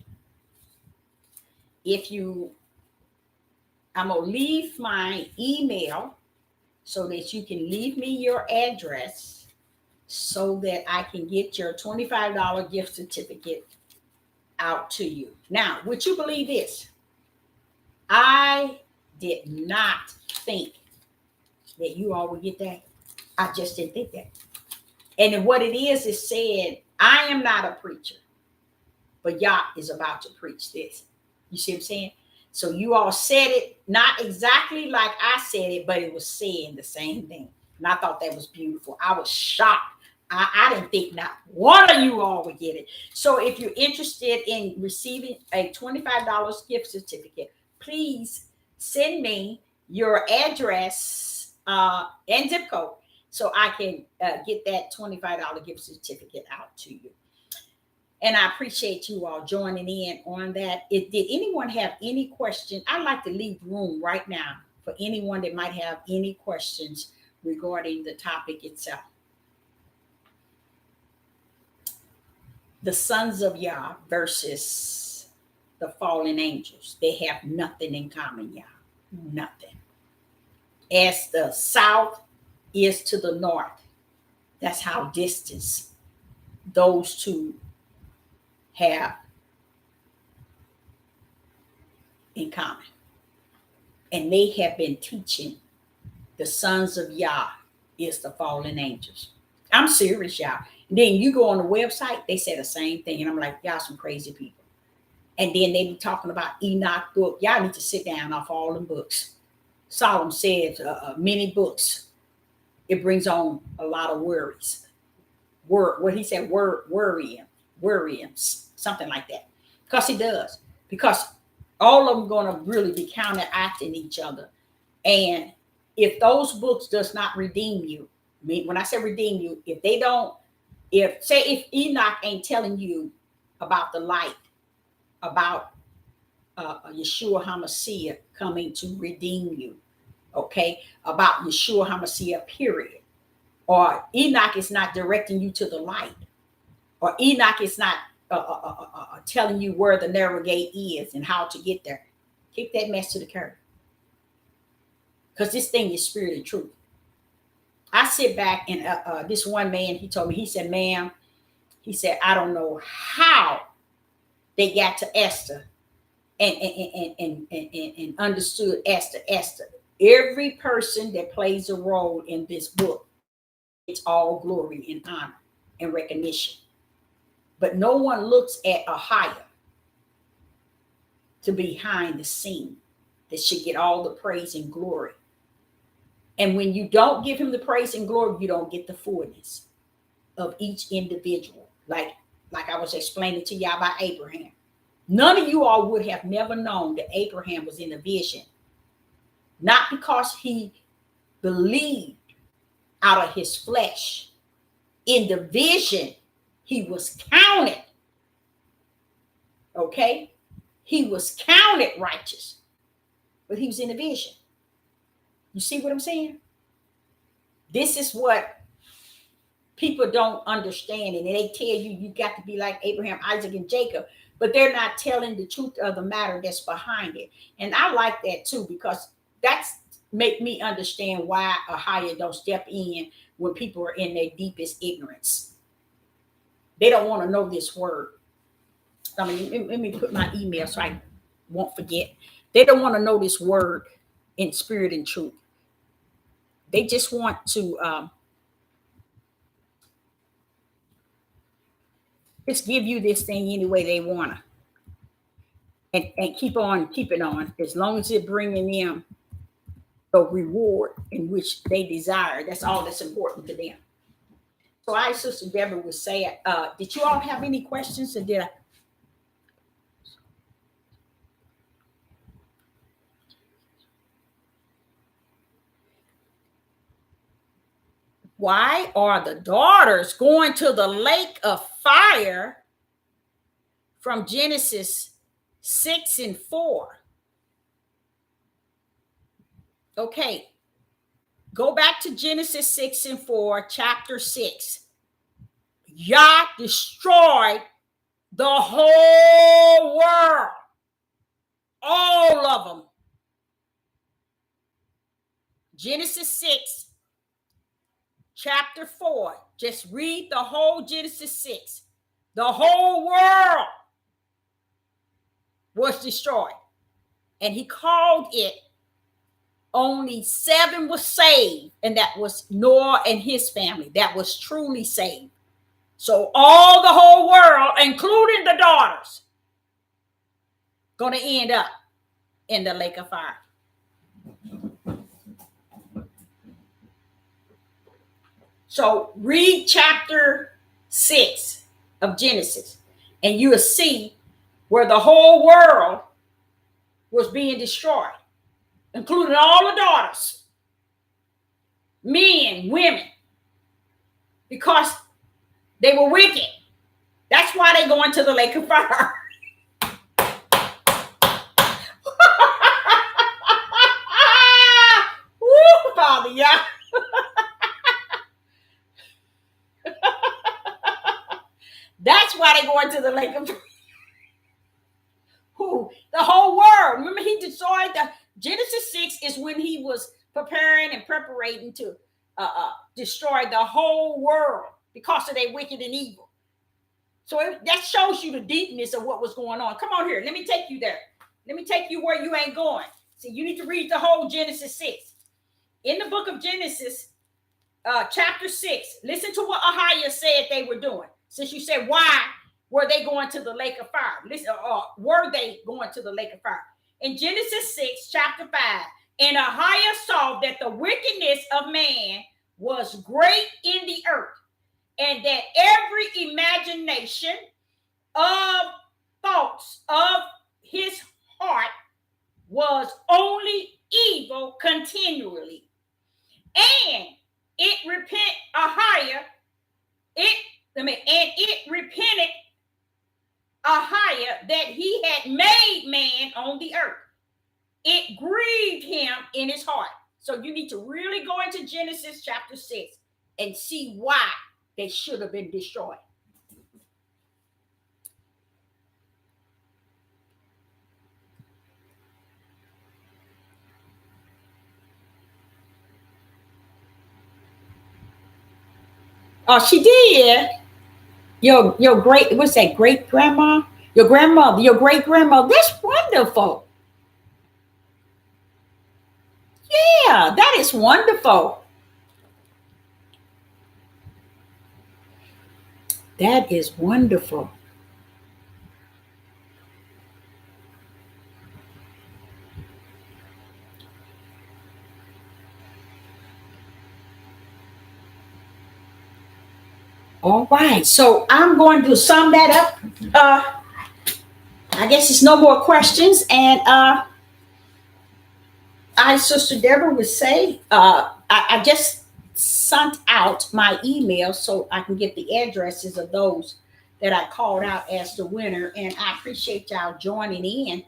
I'm going to leave my email so that you can leave me your address so that I can get your $25 gift certificate out to you. Now, would you believe this? I did not think that you all would get that. I just didn't think that. And then what it is saying, I am not a preacher, but Yah is about to preach this. You see what I'm saying? So you all said it, not exactly like I said it, but it was saying the same thing. And I thought that was beautiful. I was shocked. I didn't think not one of you all would get it. So if you're interested in receiving a $25 gift certificate, please send me your address and zip code so I can get that $25 gift certificate out to you. And I appreciate you all joining in on that. Did anyone have any questions? I'd like to leave room right now for anyone that might have any questions regarding the topic itself. The sons of Yah versus the fallen angels. They have nothing in common, Yah. Nothing. As the south is to the north, that's how distant those two have in common. And they have been teaching the sons of Yah is the fallen angels. I'm serious, y'all. And then you go on the website, they say the same thing. And I'm like, y'all some crazy people. And then they be talking about Enoch book. Y'all need to sit down off all them books. Solomon says many books. It brings on a lot of worries. What he said, worrying, something like that. Because he does. Because all of them going to really be counteracting each other. And if those books does not redeem you, when I say redeem you, if they don't, if Enoch ain't telling you about the light, about Yeshua HaMashiach coming to redeem you, okay, about Yeshua HaMashiach, period, or Enoch is not directing you to the light, or Enoch is not telling you where the narrow gate is and how to get there, kick that mess to the curb. Because this thing is spirit and truth. I sit back and this one man, he told me, he said, ma'am, he said, I don't know how they got to Esther and understood Esther. Every person that plays a role in this book, it's all glory and honor and recognition. But no one looks at Ahia to behind the scene that should get all the praise and glory. And when you don't give him the praise and glory, you don't get the fullness of each individual. Like I was explaining to y'all about Abraham. None of you all would have never known that Abraham was in a vision. Not because he believed out of his flesh. In the vision, he was counted. Okay? He was counted righteous. But he was in a vision. You see what I'm saying? This is what people don't understand. And they tell you, you got to be like Abraham, Isaac, and Jacob. But they're not telling the truth of the matter that's behind it. And I like that too, because that's make me understand why Ahia don't step in when people are in their deepest ignorance. They don't want to know this word. I mean, let me put my email so I won't forget. They don't want to know this word in spirit and truth. They just want to just give you this thing any way they want to. And keep it on, as long as it's bringing them a reward in which they desire. That's all that's important to them. So Sister Deborah would say, did you all have any questions, or did I? Why are the daughters going to the lake of fire from Genesis 6:4? Okay, go back to Genesis 6:4, chapter 6. Yah destroyed the whole world, all of them. Genesis 6, chapter 4. Just read the whole Genesis 6. The whole world was destroyed. And he called it, only 7 was saved, and that was Noah and his family that was truly saved. So all the whole world, including the daughters, going to end up in the lake of fire. So read chapter 6 of Genesis, and you will see where the whole world was being destroyed, including all the daughters, men, women, because they were wicked. That's why they go into the lake of fire. Woo, Father, yeah. That's why they go into the lake of fire. Who? The whole world. Remember, he destroyed the Genesis 6 is when he was preparing and preparing to destroy the whole world because of their wicked and evil. So that shows you the deepness of what was going on. Come on here. Let me take you there. Let me take you where you ain't going. See, you need to read the whole Genesis 6. In the book of Genesis, chapter 6, listen to what Ahiah said they were doing. Since you said, why were they going to the lake of fire? Listen, were they going to the lake of fire? In Genesis 6, chapter 5, and Ahiah saw that the wickedness of man was great in the earth, and that every imagination of thoughts of his heart was only evil continually. And it repented Ahiah that he had made man on the earth. It grieved him in his heart. So you need to really go into Genesis chapter 6 and see why they should have been destroyed. Oh, she did. Your great, what's that, great grandma? Your grandmother, your great grandmother. That's wonderful. Yeah, that is wonderful. That is wonderful. All right. So I'm going to sum that up. I guess it's no more questions. And Sister Deborah would say, I just sent out my email so I can get the addresses of those that I called out as the winner. And I appreciate y'all joining in.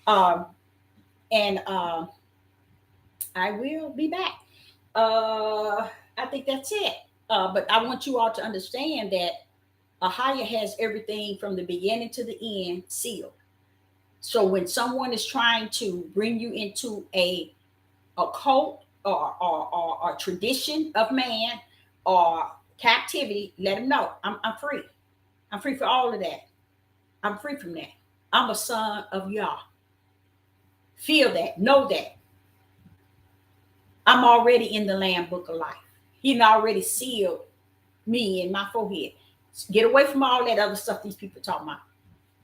Um, and I will be back. I think that's it. But I want you all to understand that Ahiah has everything from the beginning to the end sealed. So when someone is trying to bring you into a cult or tradition of man or captivity, let them know I'm free. I'm free for all of that. I'm free from that. I'm a son of Yah. Feel that. Know that. I'm already in the Lamb Book of Life. He already sealed me in my forehead. Get away from all that other stuff these people talking about.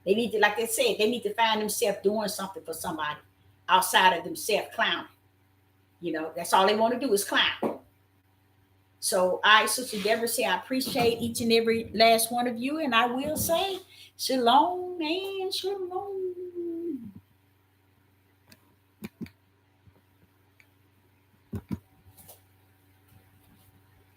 They need to, like they said, they need to find themselves doing something for somebody outside of themselves clowning. You know, that's all they want to do is clown. So I, Sister Deborah, say I appreciate each and every last one of you, and I will say shalom and shalom.